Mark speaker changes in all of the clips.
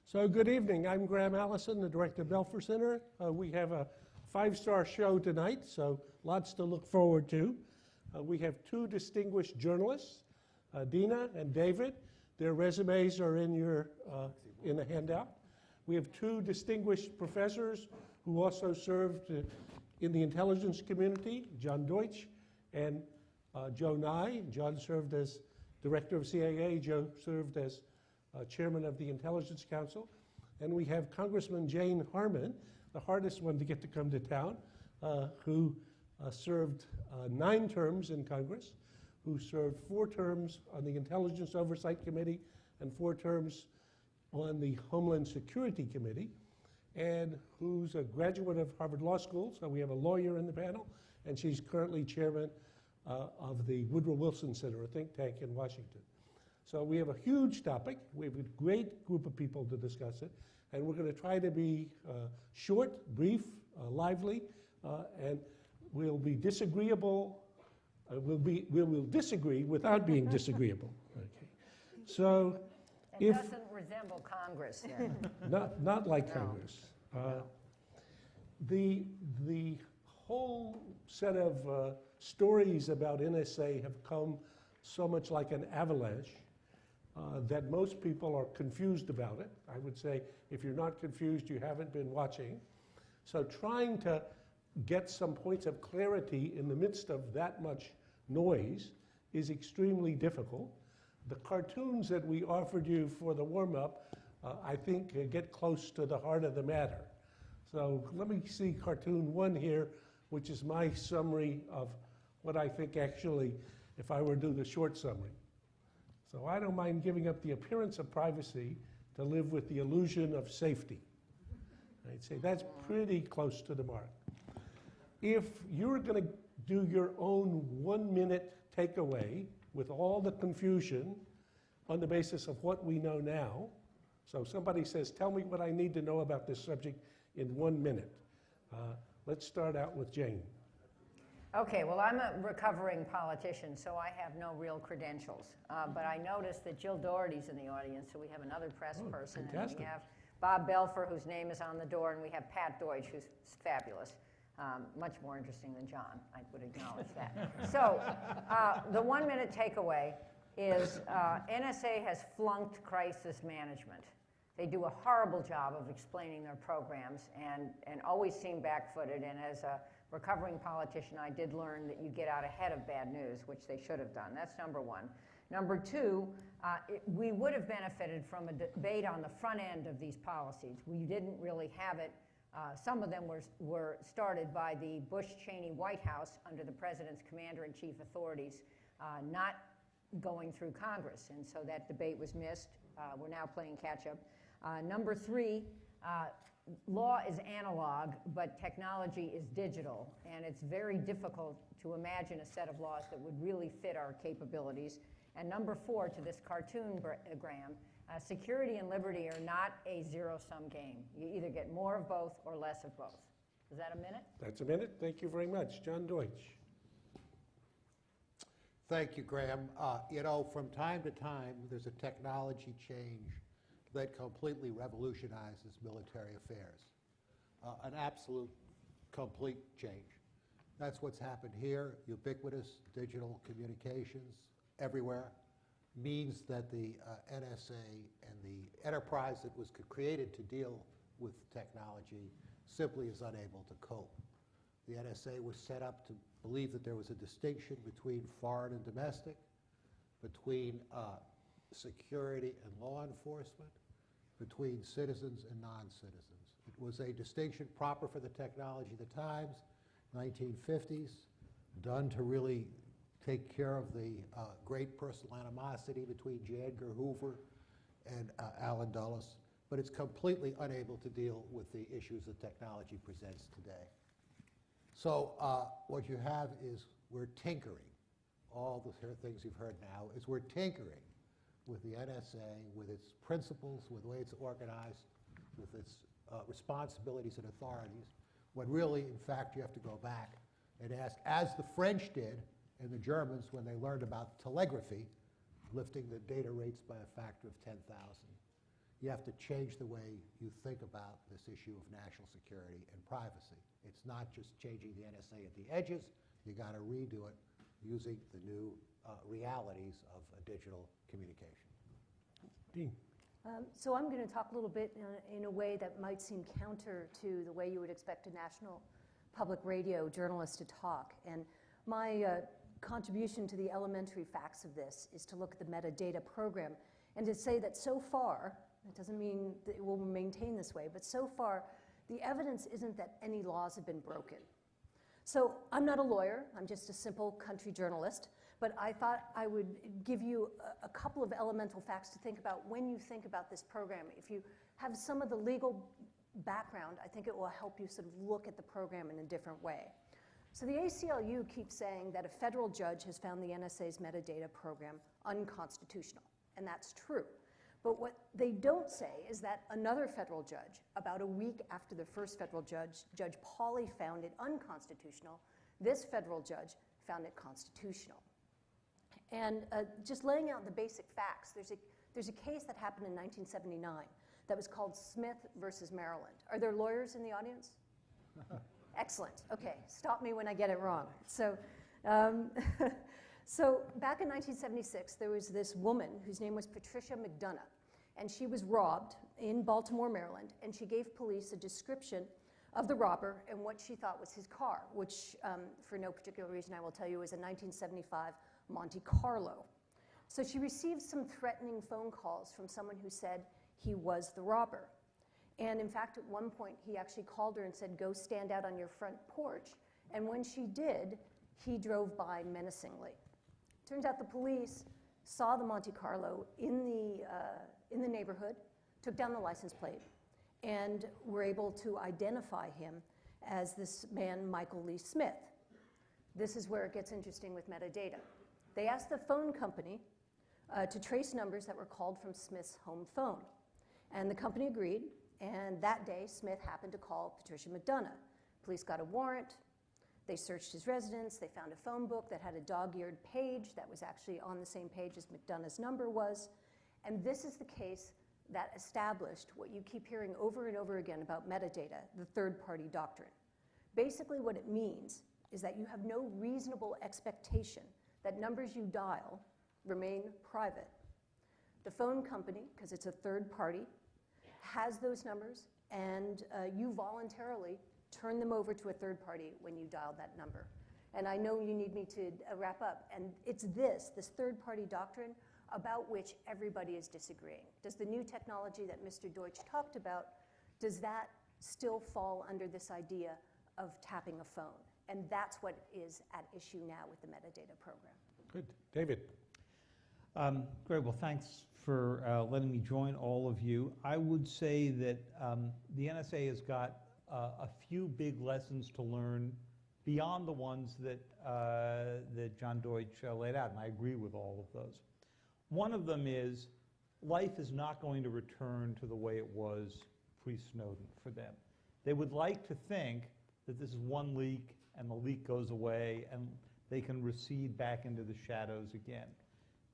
Speaker 1: So good evening. I'm Graham Allison, the director of Belfer Center. We have a 5-star show tonight, so lots to look forward to. We have 2 distinguished journalists, Dina and David. Their resumes are in the handout. We have 2 distinguished professors who also served in the intelligence community, John Deutch and Joe Nye. John served as director of CIA. Joe served as chairman of the Intelligence Council. And we have Congressman Jane Harman, the hardest one to get to come to town, who served 9 terms in Congress, who served 4 terms on the Intelligence Oversight Committee and 4 terms on the Homeland Security Committee, and who's a graduate of Harvard Law School. So we have a lawyer in the panel, and she's currently chairman of the Woodrow Wilson Center, a think tank in Washington. So we have a huge topic. We have a great group of people to discuss it, and we're going to try to be short, brief, lively, and we'll be disagreeable. We will disagree without being disagreeable. Okay. So,
Speaker 2: it doesn't resemble Congress then.
Speaker 1: Not like Congress. The whole set of stories about NSA have come so much like an avalanche that most people are confused about it. I would say if you're not confused, you haven't been watching. So trying to get some points of clarity in the midst of that much noise is extremely difficult. The cartoons that we offered you for the warm-up, I think, get close to the heart of the matter. So let me see cartoon 1 here, which is my summary of what I think actually, if I were to do the short summary. So I don't mind giving up the appearance of privacy to live with the illusion of safety. I'd say that's pretty close to the mark. If you're going to do your own 1-minute takeaway with all the confusion on the basis of what we know now, so somebody says, tell me what I need to know about this subject in 1 minute. Let's start out with Jane.
Speaker 2: Okay, well, I'm a recovering politician, so I have no real credentials. But I noticed that Jill Doherty's in the audience, so we have another press person.
Speaker 1: Fantastic.
Speaker 2: And we have Bob Belfer, whose name is on the door, and we have Pat Deutch, who's fabulous. Much more interesting than John, I would acknowledge that. So the 1-minute takeaway is NSA has flunked crisis management. They do a horrible job of explaining their programs and always seem back-footed. And as a recovering politician, I did learn that you get out ahead of bad news, which they should have done. That's number 1. Number 2, we would have benefited from a debate on the front end of these policies. We didn't really have it. Some of them were started by the Bush-Cheney White House under the president's commander-in-chief authorities, not going through Congress. And so that debate was missed. We're now playing catch-up. Number 3, law is analog, but technology is digital. And it's very difficult to imagine a set of laws that would really fit our capabilities. And number 4, to this cartoon, Graham, security and liberty are not a zero-sum game. You either get more of both or less of both. Is that a minute?
Speaker 1: That's a minute. Thank you very much. John Deutch.
Speaker 3: Thank you, Graham. From time to time, there's a technology change that completely revolutionizes military affairs. An absolute, complete change. That's what's happened here. Ubiquitous digital communications everywhere means that the NSA and the enterprise that was created to deal with technology simply is unable to cope. The NSA was set up to believe that there was a distinction between foreign and domestic, between security and law enforcement, between citizens and non-citizens. It was a distinction proper for the technology of the times, 1950s, done to really take care of the great personal animosity between J. Edgar Hoover and Allen Dulles, but it's completely unable to deal with the issues that technology presents today. So what you have is we're tinkering. All the things you've heard now is we're tinkering with the NSA, with its principles, with the way it's organized, with its responsibilities and authorities, when really, in fact, you have to go back and ask, as the French did and the Germans when they learned about telegraphy, lifting the data rates by a factor of 10,000. you have to change the way you think about this issue of national security and privacy. It's not just changing the NSA at the edges. You got to redo it using the new realities of digital communication.
Speaker 1: Dean.
Speaker 4: So I'm going to talk a little bit in a way that might seem counter to the way you would expect a national public radio journalist to talk. And my contribution to the elementary facts of this is to look at the metadata program and to say that so far, it doesn't mean that it will maintain this way, but so far, the evidence isn't that any laws have been broken. So I'm not a lawyer, I'm just a simple country journalist, but I thought I would give you a couple of elemental facts to think about when you think about this program. If you have some of the legal background, I think it will help you sort of look at the program in a different way. So the ACLU keeps saying that a federal judge has found the NSA's metadata program unconstitutional, and that's true. But what they don't say is that another federal judge, about a week after the first federal judge, Judge Pauley, found it unconstitutional, this federal judge found it constitutional. And just laying out the basic facts, there's a case that happened in 1979 that was called Smith versus Maryland. Are there lawyers in the audience? Excellent. Okay, stop me when I get it wrong. So, so back in 1976, there was this woman whose name was Patricia McDonough, and she was robbed in Baltimore, Maryland, and she gave police a description of the robber and what she thought was his car, which, for no particular reason I will tell you, was a 1975 Monte Carlo. So she received some threatening phone calls from someone who said he was the robber. And in fact, at one point, he actually called her and said, "Go stand out on your front porch." And when she did, he drove by menacingly. Turns out the police saw the Monte Carlo in the neighborhood, took down the license plate, and were able to identify him as this man, Michael Lee Smith. This is where it gets interesting with metadata. They asked the phone company to trace numbers that were called from Smith's home phone. And the company agreed, and that day, Smith happened to call Patricia McDonough. Police got a warrant. They searched his residence. They found a phone book that had a dog-eared page that was actually on the same page as McDonough's number was. And this is the case that established what you keep hearing over and over again about metadata, the third-party doctrine. Basically, what it means is that you have no reasonable expectation that numbers you dial remain private. The phone company, because it's a third party, has those numbers, and you voluntarily turn them over to a third party when you dial that number. And I know you need me to wrap up, and it's this third party doctrine about which everybody is disagreeing. Does the new technology that Mr. Deutch talked about, does that still fall under this idea of tapping a phone? And that's what is at issue now with the metadata program.
Speaker 1: Good. David.
Speaker 5: Great. Well, thanks for letting me join all of you. I would say that the NSA has got a few big lessons to learn beyond the ones that, that John Deutch laid out, and I agree with all of those. One of them is life is not going to return to the way it was pre-Snowden for them. They would like to think that this is one leak and the leak goes away and they can recede back into the shadows again.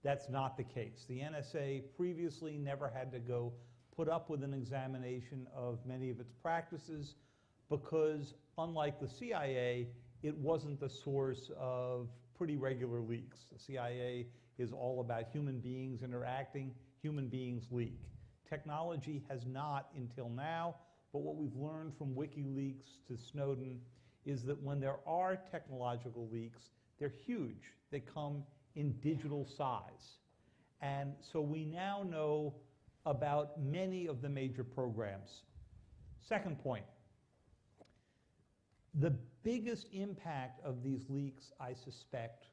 Speaker 5: That's not the case. The NSA previously never had to go put up with an examination of many of its practices because, unlike the CIA, it wasn't the source of pretty regular leaks. The CIA is all about human beings interacting, human beings leak. Technology has not until now, but what we've learned from WikiLeaks to Snowden is that when there are technological leaks, they're huge. They come in digital size. And so we now know about many of the major programs. Second point, the biggest impact of these leaks, I suspect,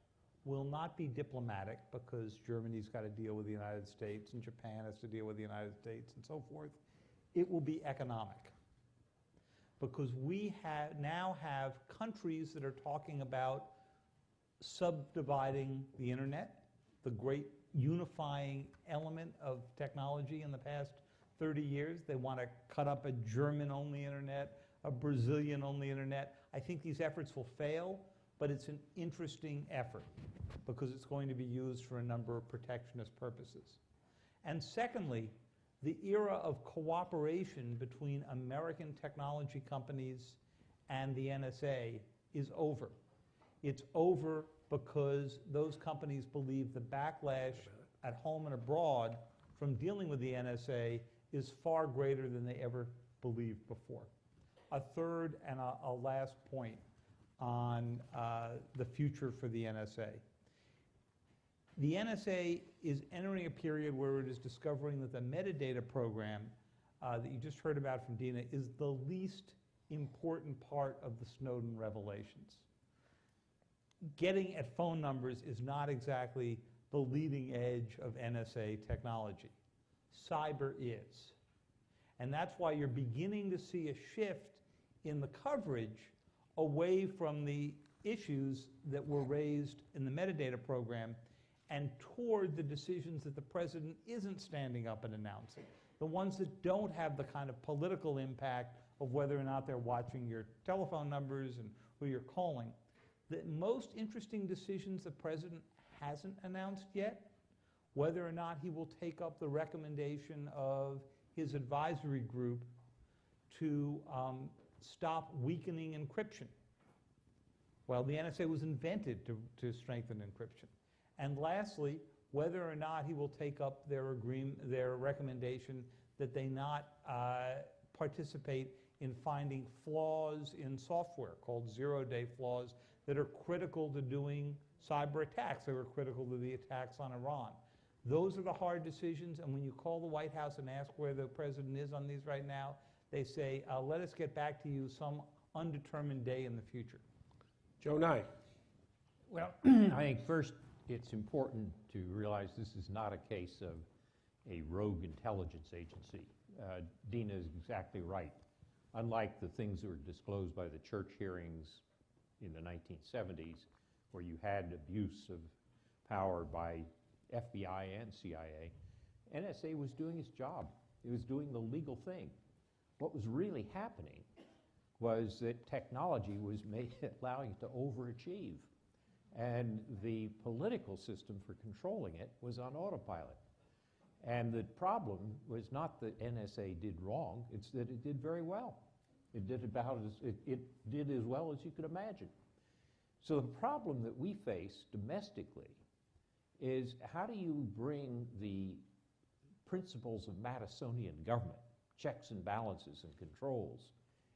Speaker 5: will not be diplomatic because Germany's got to deal with the United States and Japan has to deal with the United States and so forth. It will be economic because we now have countries that are talking about subdividing the internet, the great unifying element of technology in the past 30 years. They want to cut up a German-only internet, a Brazilian-only internet. I think these efforts will fail, but it's an interesting effort because it's going to be used for a number of protectionist purposes. And secondly, the era of cooperation between American technology companies and the NSA is over. It's over because those companies believe the backlash at home and abroad from dealing with the NSA is far greater than they ever believed before. A third and a last point on the future for the NSA. The NSA is entering a period where it is discovering that the metadata program that you just heard about from Dina is the least important part of the Snowden revelations. Getting at phone numbers is not exactly the leading edge of NSA technology. Cyber is. And that's why you're beginning to see a shift in the coverage away from the issues that were raised in the metadata program and toward the decisions that the president isn't standing up and announcing, the ones that don't have the kind of political impact of whether or not they're watching your telephone numbers and who you're calling. The most interesting decisions the president hasn't announced yet, whether or not he will take up the recommendation of his advisory group to stop weakening encryption. Well, the NSA was invented to strengthen encryption. And lastly, whether or not he will take up their recommendation that they not participate in finding flaws in software called zero-day flaws that are critical to doing cyber attacks. They were critical to the attacks on Iran. Those are the hard decisions, and when you call the White House and ask where the president is on these right now, they say, let us get back to you some undetermined day in the future.
Speaker 1: Joe Nye.
Speaker 6: Well, I think first it's important to realize this is not a case of a rogue intelligence agency. Dina is exactly right. Unlike the things that were disclosed by the church hearings in the 1970s, where you had abuse of power by FBI and CIA, NSA was doing its job. It was doing the legal thing. What was really happening was that technology was allowing it to overachieve. And the political system for controlling it was on autopilot. And the problem was not that NSA did wrong, it's that it did very well. It did as well as you could imagine. So the problem that we face domestically is how do you bring the principles of Madisonian government, checks and balances and controls,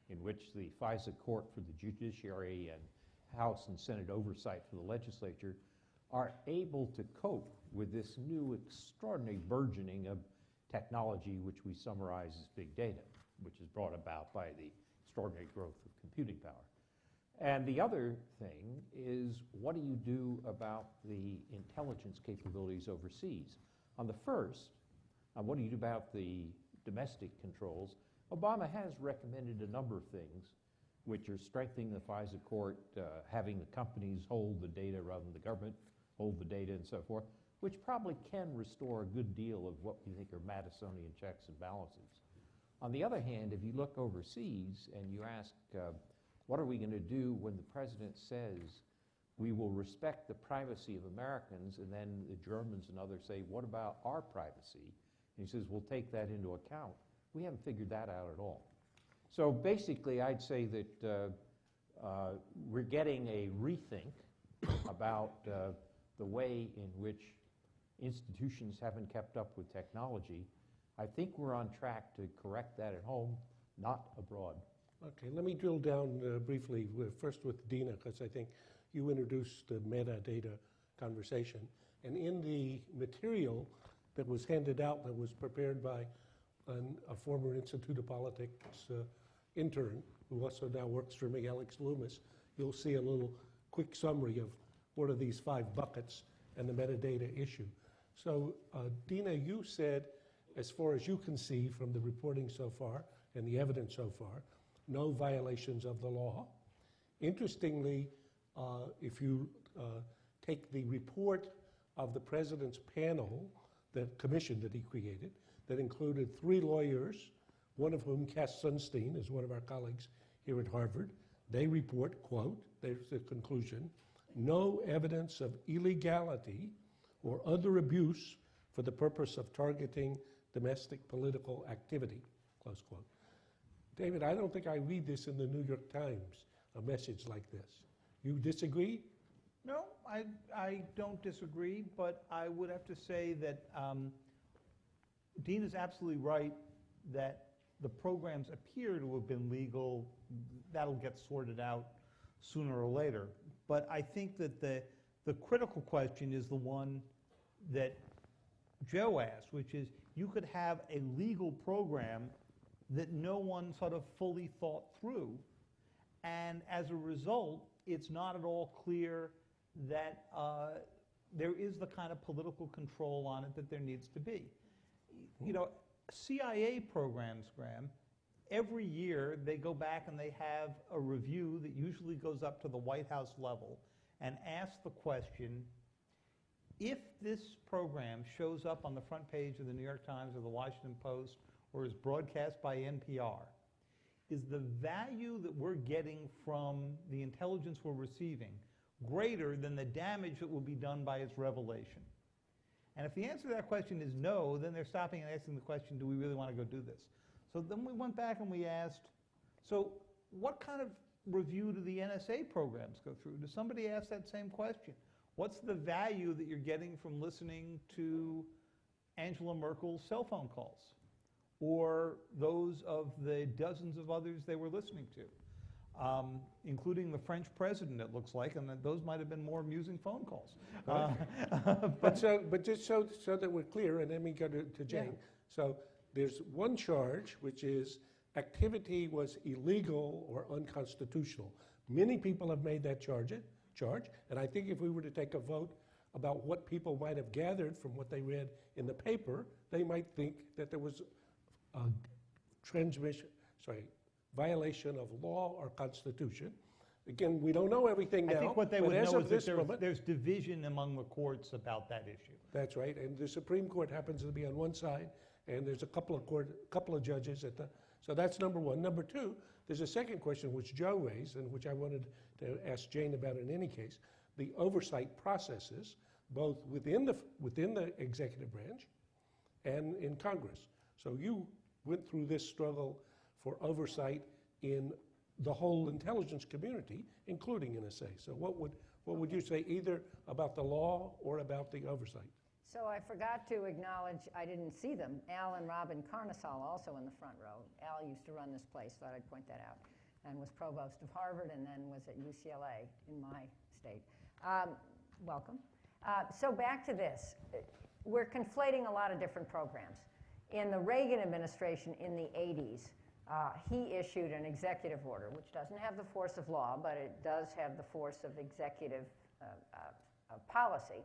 Speaker 6: in which the FISA court for the judiciary and House and Senate oversight for the legislature are able to cope with this new extraordinary burgeoning of technology, which we summarize as big data, which is brought about by the extraordinary growth of computing power. And the other thing is, what do you do about the intelligence capabilities overseas? On the first, what do you do about the domestic controls? Obama has recommended a number of things, which are strengthening the FISA court, having the companies hold the data rather than the government hold the data and so forth, which probably can restore a good deal of what we think are Madisonian checks and balances. On the other hand, if you look overseas and you ask, what are we going to do when the president says we will respect the privacy of Americans, and then the Germans and others say, what about our privacy? And he says, we'll take that into account. We haven't figured that out at all. So basically, I'd say that we're getting a rethink about the way in which institutions haven't kept up with technology. I think we're on track to correct that at home, not abroad.
Speaker 1: Okay, let me drill down briefly, first with Dina, because I think you introduced the metadata conversation. And in the material that was handed out, that was prepared by a former Institute of Politics intern, who also now works for me, Alex Loomis, you'll see a little quick summary of what are these 5 buckets and the metadata issue. So Dina, you said, as far as you can see from the reporting so far and the evidence so far, no violations of the law. Interestingly, if you take the report of the president's panel, the commission that he created, that included 3 lawyers, one of whom, Cass Sunstein, is one of our colleagues here at Harvard. They report, quote, there's the conclusion, no evidence of illegality or other abuse for the purpose of targeting domestic political activity, close quote. David, I don't think I read this in the New York Times, a message like this. You disagree?
Speaker 5: No, I don't disagree, but I would have to say that Dean is absolutely right that the programs appear to have been legal. That'll get sorted out sooner or later. But I think that the critical question is the one that Joe asked, which is you could have a legal program that no one sort of fully thought through, and as a result, it's not at all clear that there is the kind of political control on it that there needs to be. You know, CIA programs, Graham, every year they go back and they have a review that usually goes up to the White House level and asks the question, if this program shows up on the front page of the New York Times or the Washington Post or is broadcast by NPR, is the value that we're getting from the intelligence we're receiving greater than the damage that will be done by its revelation? And if the answer to that question is no, then they're stopping and asking the question, do we really want to go do this? So then we went back and we asked, so what kind of review do the NSA programs go through? Does somebody ask that same question? What's the value that you're getting from listening to Angela Merkel's cell phone calls or those of the dozens of others they were listening to? Including the French president, it looks like, and those might have been more amusing phone calls.
Speaker 1: But just so that we're clear, and then we go to Jane.
Speaker 5: Yeah.
Speaker 1: So there's one charge, which is activity was illegal or unconstitutional. Many people have made that charge, and I think if we were to take a vote about what people might have gathered from what they read in the paper, they might think that there was a violation of law or constitution. Again, we don't know everything now.
Speaker 5: I think what they
Speaker 1: but
Speaker 5: would
Speaker 1: as
Speaker 5: know
Speaker 1: of
Speaker 5: is
Speaker 1: this
Speaker 5: that
Speaker 1: moment,
Speaker 5: there's division among the courts about that issue.
Speaker 1: that's right, and the Supreme Court happens to be on one side, and there's a couple of judges at the. So that's number one. Number two, there's a second question which Joe raised, and which I wanted to ask Jane about in any case: the oversight processes, both within the executive branch and in Congress. So you went through this struggle for oversight in the whole intelligence community, including NSA. So what would you say either about the law or about the oversight?
Speaker 2: So I forgot to acknowledge, I didn't see them, Al and Robin Carnesal also in the front row. Al used to run this place, thought I'd point that out, and was provost of Harvard and then was at UCLA in my state. Welcome. So back to this. We're conflating a lot of different programs. In the Reagan administration in the 80s, he issued an executive order, which doesn't have the force of law, but it does have the force of executive policy.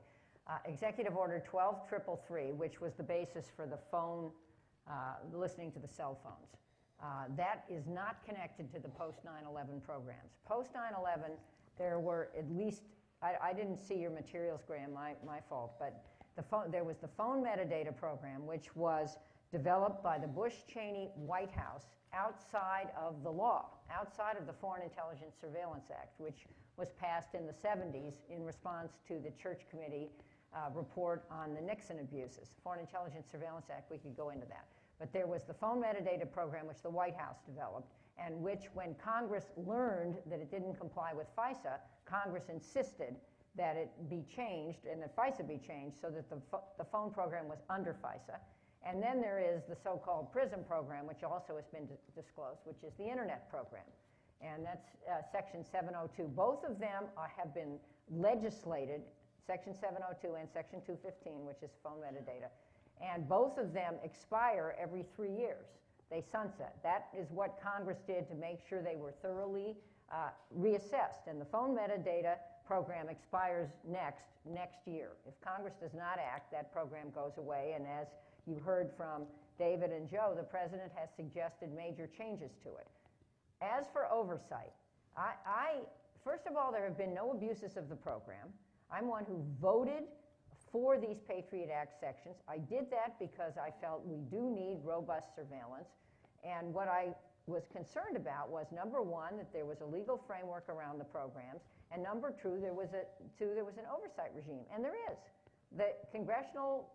Speaker 2: Executive Order 12333, which was the basis for the phone, listening to the cell phones. That is not connected to the post-9/11 programs. Post-9/11, there were at least, I didn't see your materials, Graham, my fault, but there was the phone metadata program, which was developed by the Bush-Cheney White House outside of the law, outside of the Foreign Intelligence Surveillance Act, which was passed in the 70s in response to the Church Committee report on the Nixon abuses. Foreign Intelligence Surveillance Act, we could go into that. But there was the phone metadata program, which the White House developed, and which, when Congress learned that it didn't comply with FISA, Congress insisted that it be changed and that FISA be changed so that the phone program was under FISA. And then there is the so-called PRISM program, which also has been disclosed, which is the Internet program. And that's Section 702. Both of them have been legislated, Section 702 and Section 215, which is phone metadata. And both of them expire every 3 years. They sunset. That is what Congress did to make sure they were thoroughly reassessed. And the phone metadata program expires next year. If Congress does not act, that program goes away. And as you heard from David and Joe, the president has suggested major changes to it. As for oversight, first of all, there have been no abuses of the program. I'm one who voted for these Patriot Act sections. I did that because I felt we do need robust surveillance. And what I was concerned about was, number one, that there was a legal framework around the programs, and number two, there was an oversight regime, and there is. The Congressional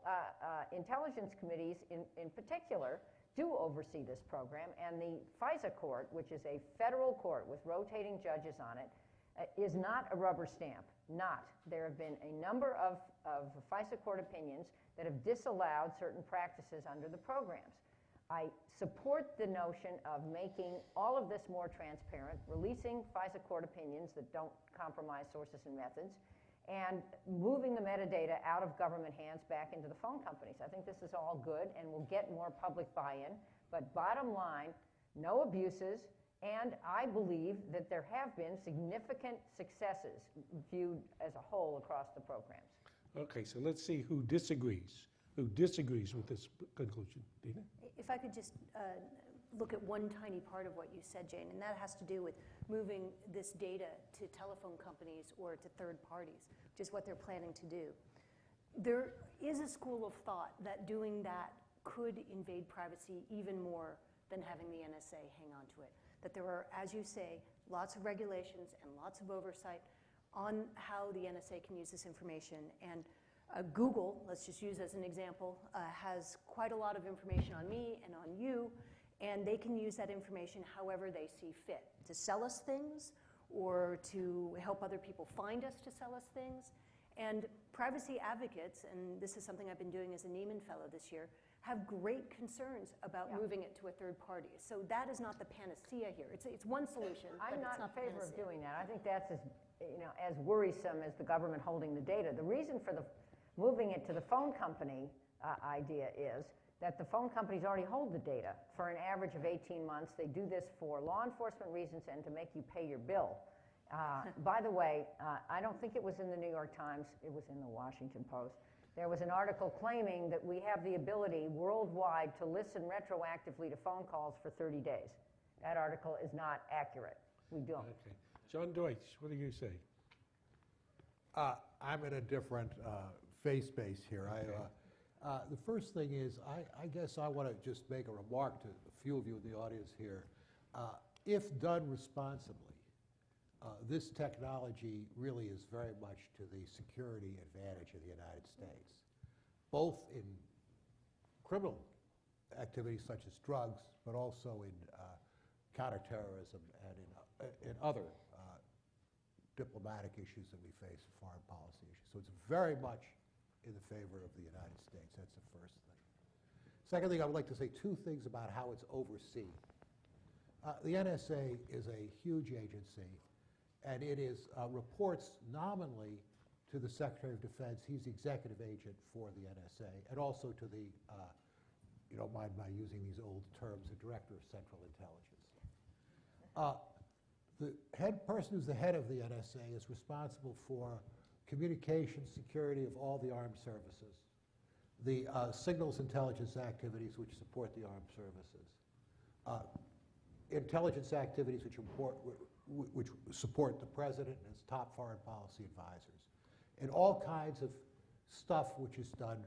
Speaker 2: Intelligence Committees in particular do oversee this program, and the FISA court, which is a federal court with rotating judges on it, is not a rubber stamp. Not. There have been a number of FISA court opinions that have disallowed certain practices under the programs. I support the notion of making all of this more transparent, releasing FISA court opinions that don't compromise sources and methods, and moving the metadata out of government hands back into the phone companies. I think this is all good and will get more public buy-in, but bottom line, no abuses, and I believe that there have been significant successes viewed as a whole across the programs.
Speaker 1: Okay, so let's see who disagrees with this conclusion. Dina?
Speaker 4: If I could just look at one tiny part of what you said, Jane, and that has to do with moving this data to telephone companies or to third parties, which is what they're planning to do. There is a school of thought that doing that could invade privacy even more than having the NSA hang on to it. That there are, as you say, lots of regulations and lots of oversight on how the NSA can use this information. And Google, let's just use as an example, has quite a lot of information on me and on you, and they can use that information however they see fit, to sell us things or to help other people find us to sell us things. And privacy advocates, and this is something I've been doing as a Nieman Fellow this year, have great concerns about moving it to a third party. So that is not the panacea here. It's one solution, but
Speaker 2: I'm
Speaker 4: it's
Speaker 2: not
Speaker 4: not
Speaker 2: in favor
Speaker 4: the
Speaker 2: of
Speaker 4: panacea.
Speaker 2: doing that. I think that's as worrisome as the government holding the data. The reason for moving it to the phone company idea is that the phone companies already hold the data for an average of 18 months. They do this for law enforcement reasons and to make you pay your bill. By the way, I don't think it was in the New York Times, it was in the Washington Post. There was an article claiming that we have the ability worldwide to listen retroactively to phone calls for 30 days. That article is not accurate. We don't.
Speaker 1: Okay. John Deutch, what do you say?
Speaker 3: I'm in a different phase space here.
Speaker 1: Okay.
Speaker 3: The first thing is, I guess I want to just make a remark to a few of you in the audience here. If done responsibly, this technology really is very much to the security advantage of the United States, both in criminal activities such as drugs, but also in counterterrorism and in other diplomatic issues that we face, foreign policy issues. So it's very much in the favor of the United States. That's the first thing. Second thing, I would like to say two things about how it's overseen. The NSA is a huge agency, and it reports nominally to the Secretary of Defense. He's the executive agent for the NSA, and also to the, you don't mind my using these old terms, the Director of Central Intelligence. The head person who's the head of the NSA is responsible for communications security of all the armed services, the signals intelligence activities which support the armed services, intelligence activities which support the president and his top foreign policy advisors, and all kinds of stuff which is done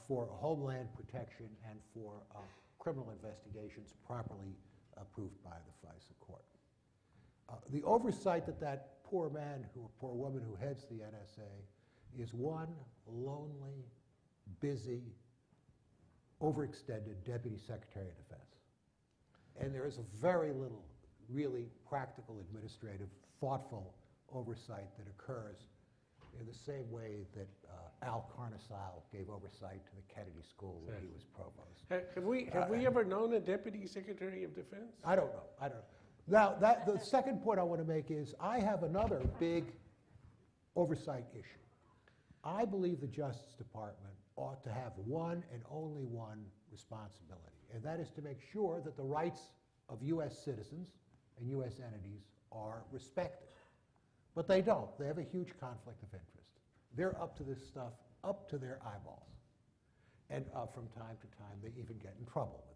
Speaker 3: for homeland protection and for criminal investigations properly approved by the FISA court. The oversight that poor man or poor woman who heads the NSA is one lonely, busy, overextended Deputy Secretary of Defense. And there is very little really practical, administrative, thoughtful oversight that occurs in the same way that Al Carnesile gave oversight to the Kennedy School when he was provost.
Speaker 1: Have we ever known a Deputy Secretary of Defense?
Speaker 3: I don't know. Now, the second point I want to make is I have another big oversight issue. I believe the Justice Department ought to have one and only one responsibility, and that is to make sure that the rights of U.S. citizens and U.S. entities are respected. But they don't. They have a huge conflict of interest. They're up to this stuff, up to their eyeballs. And from time to time, they even get in trouble with it.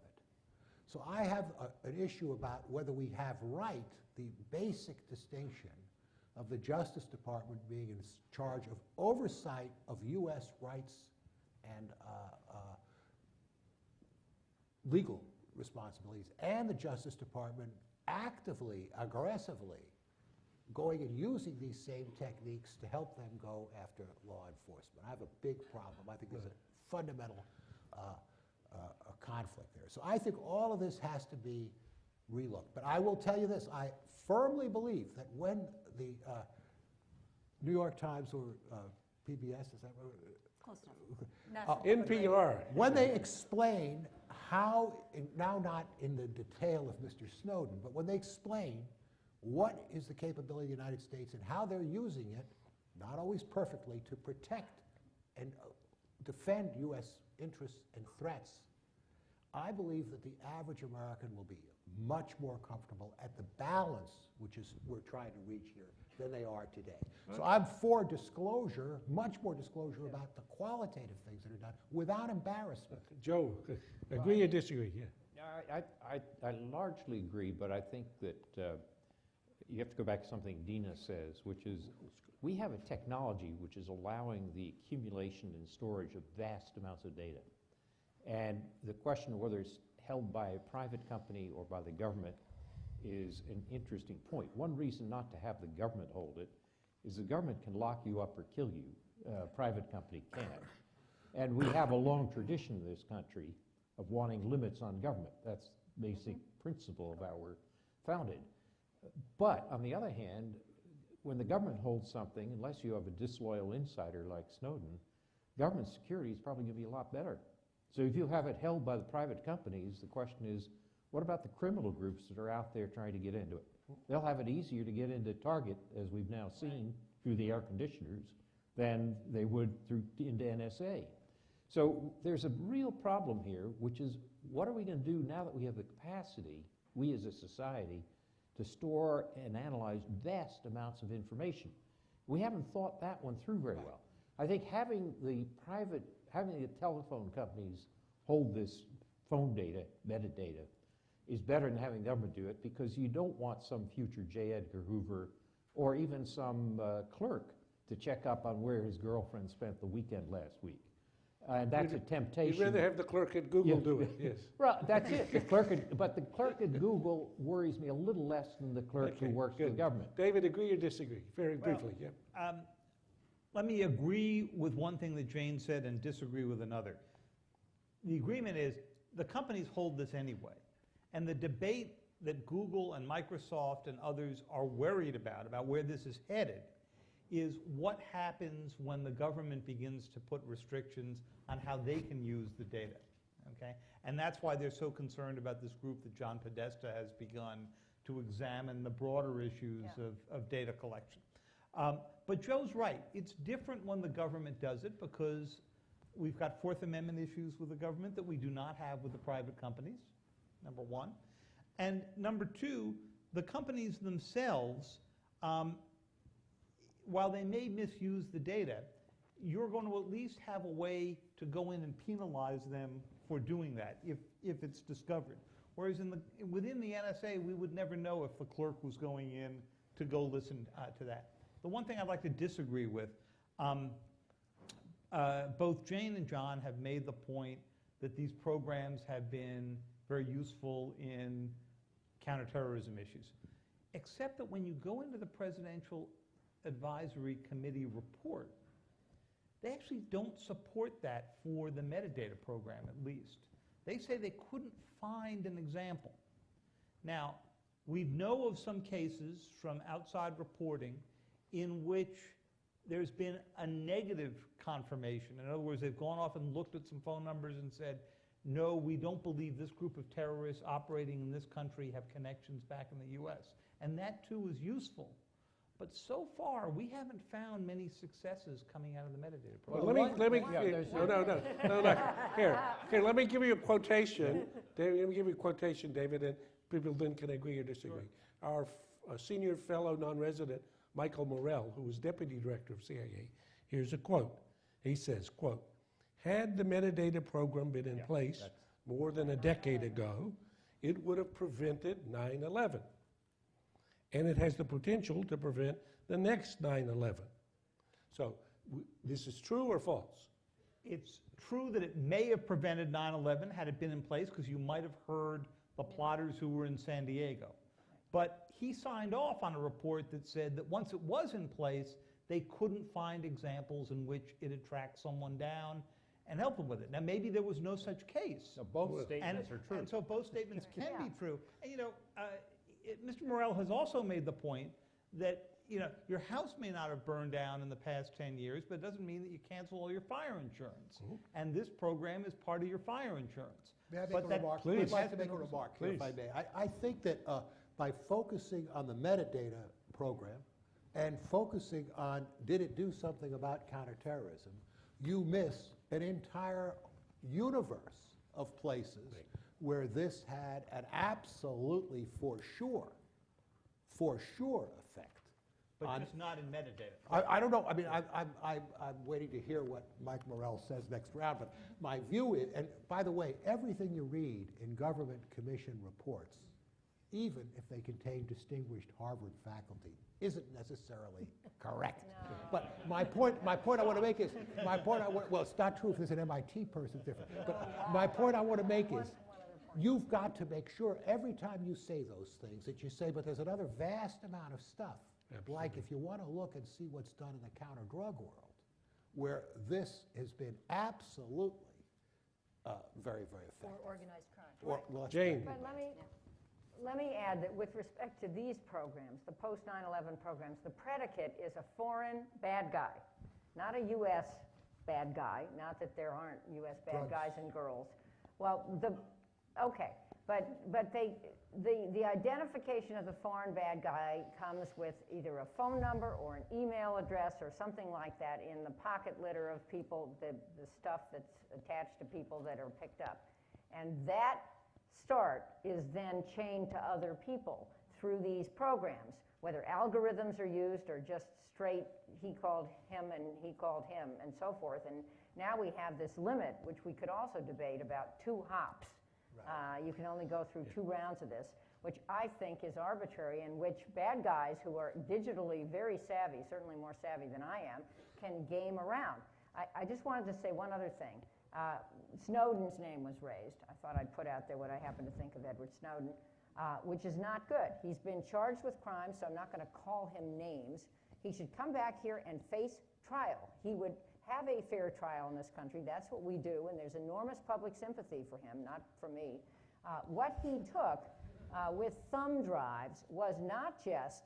Speaker 3: So I have an issue about whether we have right the basic distinction of the Justice Department being in charge of oversight of U.S. rights and legal responsibilities, and the Justice Department actively, aggressively going and using these same techniques to help them go after law enforcement. I have a big problem. I think there's a fundamental conflict there. So I think all of this has to be relooked. But I will tell you this, I firmly believe that when the New York Times or PBS, is that what?
Speaker 4: Close enough.
Speaker 1: NPR.
Speaker 3: When they explain how, now not in the detail of Mr. Snowden, but when they explain what is the capability of the United States and how they're using it, not always perfectly, to protect and defend U.S. interests and threats, I believe that the average American will be much more comfortable at the balance, which is we're trying to reach here, than they are today. So I'm for disclosure, much more disclosure about the qualitative things that are done without embarrassment.
Speaker 1: Joe, agree or disagree? Yeah.
Speaker 6: I largely agree, but I think that you have to go back to something Dina says, which is we have a technology which is allowing the accumulation and storage of vast amounts of data. And the question of whether it's held by a private company or by the government is an interesting point. One reason not to have the government hold it is the government can lock you up or kill you. A private company can't. And we have a long tradition in this country of wanting limits on government. That's the basic principle of how we're founded. But on the other hand, when the government holds something, unless you have a disloyal insider like Snowden, government security is probably going to be a lot better. So if you have it held by the private companies, the question is, what about the criminal groups that are out there trying to get into it? They'll have it easier to get into Target, as we've now seen through the air conditioners, than they would into NSA. So there's a real problem here, which is what are we going to do now that we have the capacity, we as a society, to store and analyze vast amounts of information? We haven't thought that one through very well. I think having the telephone companies hold this phone data, metadata, is better than having government do it, because you don't want some future J. Edgar Hoover or even some clerk to check up on where his girlfriend spent the weekend last week. And that's a temptation.
Speaker 1: You'd rather have the clerk at Google do it, yes.
Speaker 6: Right, that's it. But the clerk at Google worries me a little less than the clerk who works for the government.
Speaker 1: David, agree or disagree? Very briefly, yeah.
Speaker 5: Let me agree with one thing that Jane said and disagree with another. The agreement is the companies hold this anyway. And the debate that Google and Microsoft and others are worried about where this is headed, is what happens when the government begins to put restrictions on how they can use the data, okay? And that's why they're so concerned about this group that John Podesta has begun to examine the broader issues of data collection. But Joe's right. It's different when the government does it, because we've got Fourth Amendment issues with the government that we do not have with the private companies, number one. And number two, the companies themselves, while they may misuse the data, you're going to at least have a way to go in and penalize them for doing that if it's discovered. Whereas within the NSA, we would never know if the clerk was going in to go listen to that. The one thing I'd like to disagree with, both Jane and John have made the point that these programs have been very useful in counterterrorism issues, except that when you go into the Presidential Advisory Committee report, they actually don't support that for the metadata program, at least. They say they couldn't find an example. Now, we know of some cases from outside reporting in which there's been a negative confirmation. In other words, they've gone off and looked at some phone numbers and said, no, we don't believe this group of terrorists operating in this country have connections back in the US. And that too is useful. But so far, we haven't found many successes coming out of the metadata program.
Speaker 1: Here, let me give you a quotation. David, let me give you a quotation, David, and people then can agree or disagree. Sure. Our senior fellow non-resident, Michael Morrell, who was deputy director of CIA, here's a quote. He says, quote, had the metadata program been in place more than a decade ago, it would have prevented 9/11. And it has the potential to prevent the next 9/11. So this is true or false?
Speaker 5: It's true that it may have prevented 9/11 had it been in place, because you might have heard the plotters who were in San Diego. But he signed off on a report that said that once it was in place, they couldn't find examples in which it had tracked someone down and helped them with it. Now, maybe there was no such case.
Speaker 6: So both statements are true.
Speaker 5: And so both statements can
Speaker 2: Yeah.
Speaker 5: be true. And, Mr. Morell has also made the point that, your house may not have burned down in the past 10 years, but it doesn't mean that you cancel all your fire insurance. And this program is part of your fire insurance.
Speaker 3: May I make
Speaker 5: But
Speaker 3: a
Speaker 5: that-
Speaker 3: remark?
Speaker 1: Please.
Speaker 3: I'd like to make a remark here, if I may. I think that by focusing on the metadata program and focusing on did it do something about counterterrorism, you miss an entire universe of places where this had an absolutely for sure effect.
Speaker 5: But just not in metadata.
Speaker 3: I don't know. I mean, I'm waiting to hear what Mike Morell says next round. But my view is, and by the way, everything you read in government commission reports, even if they contain distinguished Harvard faculty, isn't necessarily correct. But my point I want to make is, well, it's not true if there's an MIT person, it's different. But my point I want to make is, you've got to make sure every time you say those things that you say, but there's another vast amount of stuff. Like if you want to look and see what's done in the counter-drug world, where this has been absolutely very, very effective.
Speaker 4: Or organized crime.
Speaker 3: Well,
Speaker 1: Jane.
Speaker 2: But let me add that with respect to these programs, the post-9/11 programs, the predicate is a foreign bad guy, not a U.S. bad guy. Not that there aren't U.S. bad
Speaker 3: Drugs.
Speaker 2: guys and girls. Well, but the identification of the foreign bad guy comes with either a phone number or an email address or something like that in the pocket litter of people, the stuff that's attached to people that are picked up. And that start is then chained to other people through these programs, whether algorithms are used or just straight he called him and he called him and so forth. And now we have this limit, which we could also debate about 2 hops. You can only go through 2 rounds of this, which I think is arbitrary, and which bad guys who are digitally very savvy, certainly more savvy than I am, can game around. I just wanted to say one other thing. Snowden's name was raised. I thought I'd put out there what I happen to think of Edward Snowden, which is not good. He's been charged with crimes, so I'm not going to call him names. He should come back here and face trial. He would have a fair trial in this country. That's what we do, and there's enormous public sympathy for him, not for me. What he took with thumb drives was not just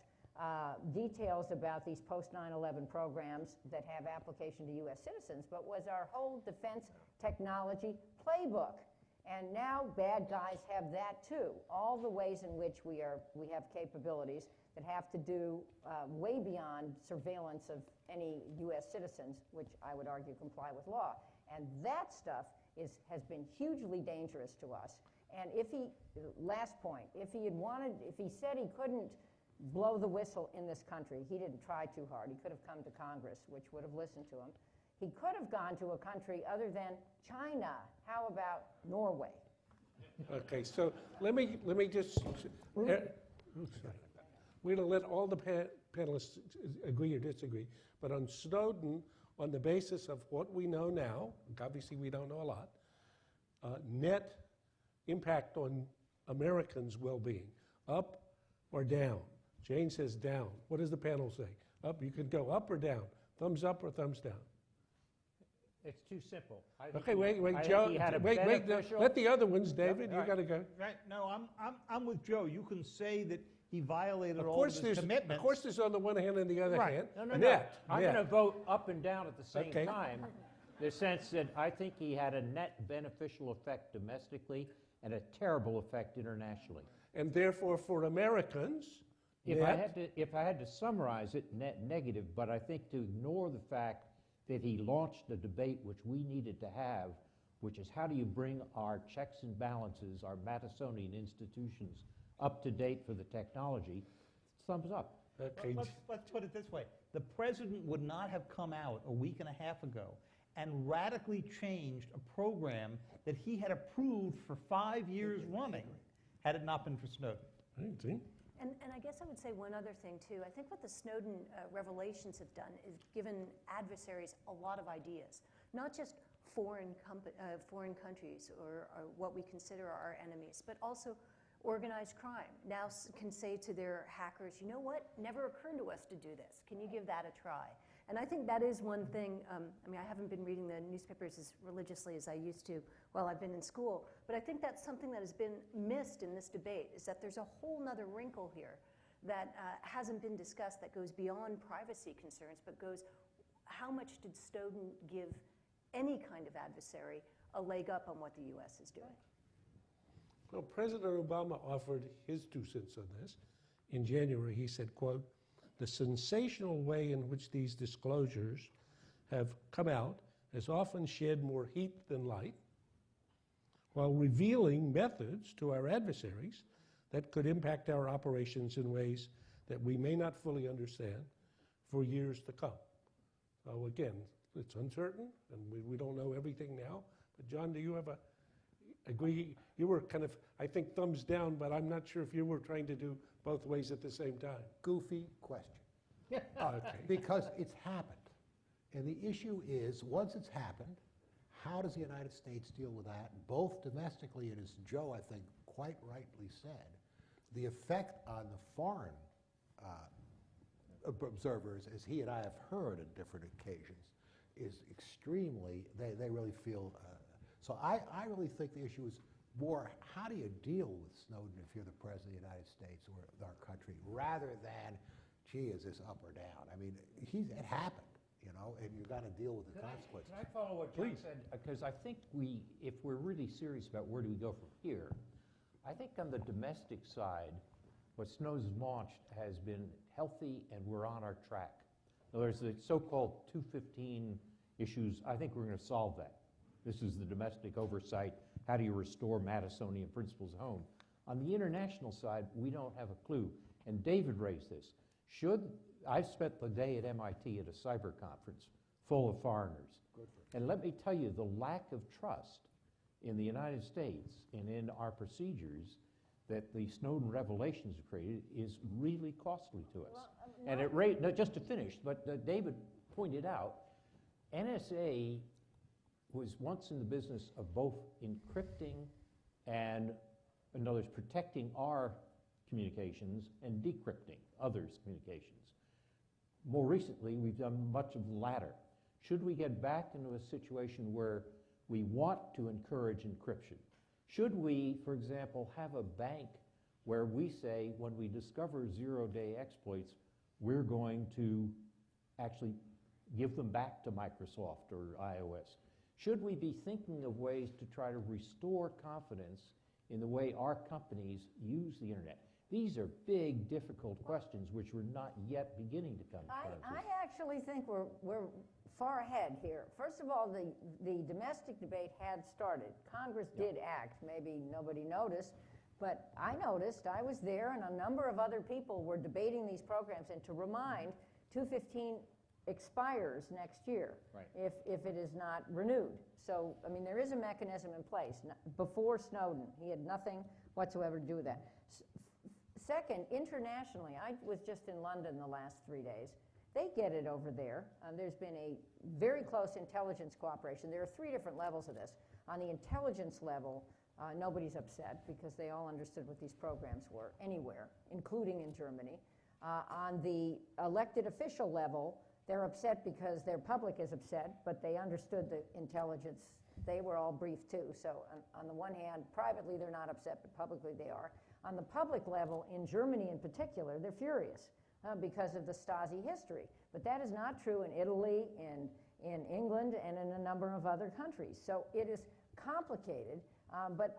Speaker 2: details about these post-9/11 programs that have application to U.S. citizens, but was our whole defense technology playbook. And now bad guys have that too. All the ways in which we have capabilities that have to do way beyond surveillance of any U.S. citizens, which I would argue comply with law. And that stuff has been hugely dangerous to us. And last point, if he said he couldn't blow the whistle in this country, he didn't try too hard. He could have come to Congress, which would have listened to him. He could have gone to a country other than China. How about Norway?
Speaker 1: Okay, so let me just, we're going to let all the panelists agree or disagree, but on Snowden, on the basis of what we know now, obviously we don't know a lot, net impact on Americans' well-being, up or down? Jane says down. What does the panel say? Up, you can go up or down, thumbs up or thumbs down.
Speaker 6: It's too simple.
Speaker 1: Okay, wait, Joe, wait, let the other ones, David, you got to go.
Speaker 5: Right, no, I'm with Joe. You can say that he violated
Speaker 1: Of
Speaker 5: all
Speaker 1: course
Speaker 5: of his commitments.
Speaker 1: Of course there's on the one hand and the other hand.
Speaker 6: No.
Speaker 1: Net.
Speaker 6: I'm going to vote up and down at the same
Speaker 1: Okay.
Speaker 6: time. In the sense that I think he had a net beneficial effect domestically and a terrible effect internationally.
Speaker 1: And therefore, for Americans,
Speaker 6: If
Speaker 1: net,
Speaker 6: I had to summarize it, net negative, but I think to ignore the fact that he launched a debate which we needed to have, which is how do you bring our checks and balances, our Madisonian institutions, up to date for the technology, thumbs up.
Speaker 1: okay,
Speaker 5: Let's put it this way. The president would not have come out a week and a half ago and radically changed a program that he had approved for 5 years running had it not been for Snowden.
Speaker 1: see?
Speaker 4: And I guess I would say one other thing, too. I think what the Snowden revelations have done is given adversaries a lot of ideas, not just foreign countries or what we consider our enemies, but also organized crime now can say to their hackers, you know what, never occurred to us to do this. Can you give that a try? And I think that is one thing, I mean, I haven't been reading the newspapers as religiously as I used to while I've been in school, but I think that's something that has been missed in this debate, is that there's a whole nother wrinkle here that hasn't been discussed, that goes beyond privacy concerns, but goes, how much did Snowden give any kind of adversary a leg up on what the US is doing?
Speaker 1: Well, President Obama offered his 2 cents on this. In January, he said, quote, "The sensational way in which these disclosures have come out has often shed more heat than light, while revealing methods to our adversaries that could impact our operations in ways that we may not fully understand for years to come." So again, it's uncertain, and we don't know everything now. But John, do you have a agree? You were kind of, I think, thumbs down, but I'm not sure if you were trying to do both ways at the same time.
Speaker 3: Goofy question.
Speaker 1: Oh, okay.
Speaker 3: Because it's happened. And the issue is, once it's happened, how does the United States deal with that, both domestically and, as Joe, I think, quite rightly said, the effect on the foreign observers, as he and I have heard on different occasions, is extremely, they really feel, so I really think the issue is more, how do you deal with Snowden if you're the President of the United States or our country, rather than, gee, is this up or down? I mean, it happened, you know, and you've got to deal with the consequences.
Speaker 6: Can I follow what John said? Because I think if we're really serious about where do we go from here, I think on the domestic side, what Snowden's launched has been healthy, and we're on our track. In other words, the so-called 215 issues, I think we're going to solve that. This is the domestic oversight. How do you restore Madisonian principles at home? On the international side, we don't have a clue. And David raised this. I've spent the day at MIT at a cyber conference full of foreigners. And let me tell you, the lack of trust in the United States and in our procedures that the Snowden revelations have created is really costly to us. And it raised, no, just to finish, but David pointed out, NSA was once in the business of both encrypting and, in other words, protecting our communications and decrypting others' communications. More recently, we've done much of the latter. Should we get back into a situation where we want to encourage encryption? Should we, for example, have a bank where we say, when we discover zero-day exploits, we're going to actually give them back to Microsoft or iOS? Should we be thinking of ways to try to restore confidence in the way our companies use the internet? These are big, difficult questions which we're not yet beginning to come to terms with.
Speaker 2: I actually think we're far ahead here. First of all, the domestic debate had started. Congress did act. Maybe nobody noticed, but I noticed. I was there, and a number of other people were debating these programs. And to remind, 215 expires next year if it is not renewed. So, I mean, there is a mechanism in place. Before Snowden, he had nothing whatsoever to do with that. Second, internationally, I was just in London the last 3 days. They get it over there. There's been a very close intelligence cooperation. There are 3 different levels of this. On the intelligence level, nobody's upset because they all understood what these programs were anywhere, including in Germany. On the elected official level, they're upset because their public is upset, but they understood the intelligence. They were all briefed too. So on the one hand, privately they're not upset, but publicly they are. On the public level, in Germany in particular, they're furious because of the Stasi history. But that is not true in Italy, in England, and in a number of other countries. So it is complicated, but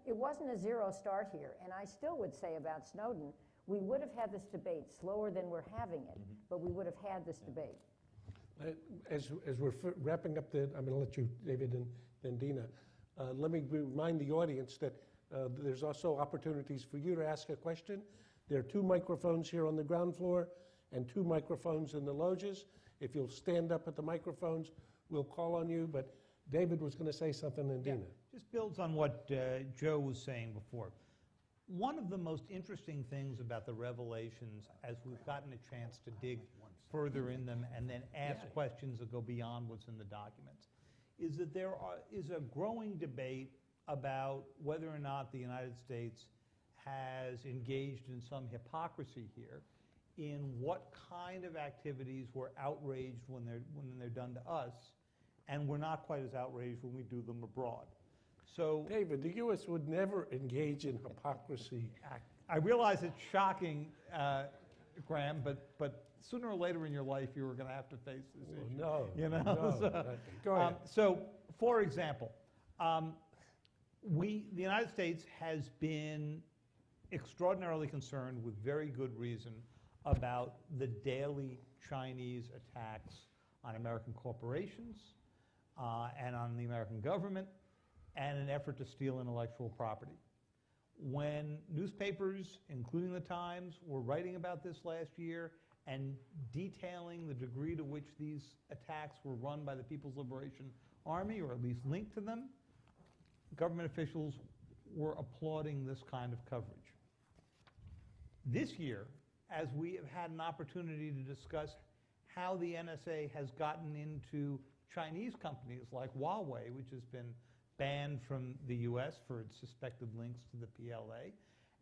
Speaker 2: it wasn't a zero start here. And I still would say about Snowden, we would have had this debate slower than we're having it, but we would have had this debate.
Speaker 1: As we're wrapping up I'm going to let you, David, and then Dina. Let me remind the audience that there's also opportunities for you to ask a question. There are 2 microphones here on the ground floor and 2 microphones in the loges. If you'll stand up at the microphones, we'll call on you. But David was going to say something, and Dina.
Speaker 5: Just builds on what Joe was saying before. One of the most interesting things about the revelations, as we've gotten a chance to dig further in them and then ask questions that go beyond what's in the documents, is that there is a growing debate about whether or not the United States has engaged in some hypocrisy here in what kind of activities we're outraged when they're done to us, and we're not quite as outraged when we do them abroad. So
Speaker 1: David, the U.S. would never engage in hypocrisy.
Speaker 5: I realize it's shocking, Graham, but sooner or later in your life you were going to have to face this issue.
Speaker 1: No,
Speaker 5: You know,
Speaker 1: no.
Speaker 5: so-
Speaker 1: Go ahead.
Speaker 5: So, for example, the United States has been extraordinarily concerned, with very good reason, about the daily Chinese attacks on American corporations and on the American government, and an effort to steal intellectual property. When newspapers, including the Times, were writing about this last year and detailing the degree to which these attacks were run by the People's Liberation Army, or at least linked to them, government officials were applauding this kind of coverage. This year, as we have had an opportunity to discuss how the NSA has gotten into Chinese companies like Huawei, which has been banned from the U.S. for its suspected links to the PLA,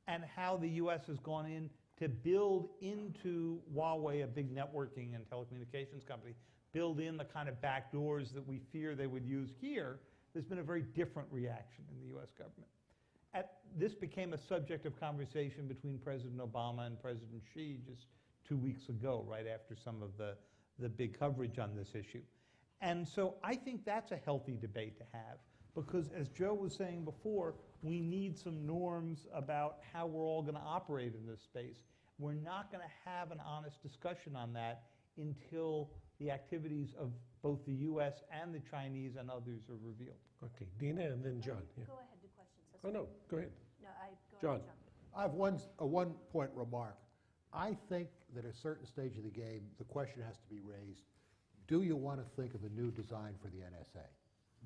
Speaker 5: and how the U.S. has gone in to build into Huawei, a big networking and telecommunications company, build in the kind of backdoors that we fear they would use here, there's been a very different reaction in the U.S. government. This became a subject of conversation between President Obama and President Xi just 2 weeks ago, right after some of the big coverage on this issue. And so I think that's a healthy debate to have, because as Joe was saying before, we need some norms about how we're all going to operate in this space. We're not going to have an honest discussion on that until the activities of both the U.S. and the Chinese and others are revealed.
Speaker 1: Okay, Dina and then John. Yeah.
Speaker 4: Go ahead, do questions. That's
Speaker 1: Oh, no, go ahead.
Speaker 4: No,
Speaker 1: John.
Speaker 4: Ahead, John.
Speaker 3: I have a one-point remark. I think that at a certain stage of the game, the question has to be raised, do you want to think of a new design for the NSA?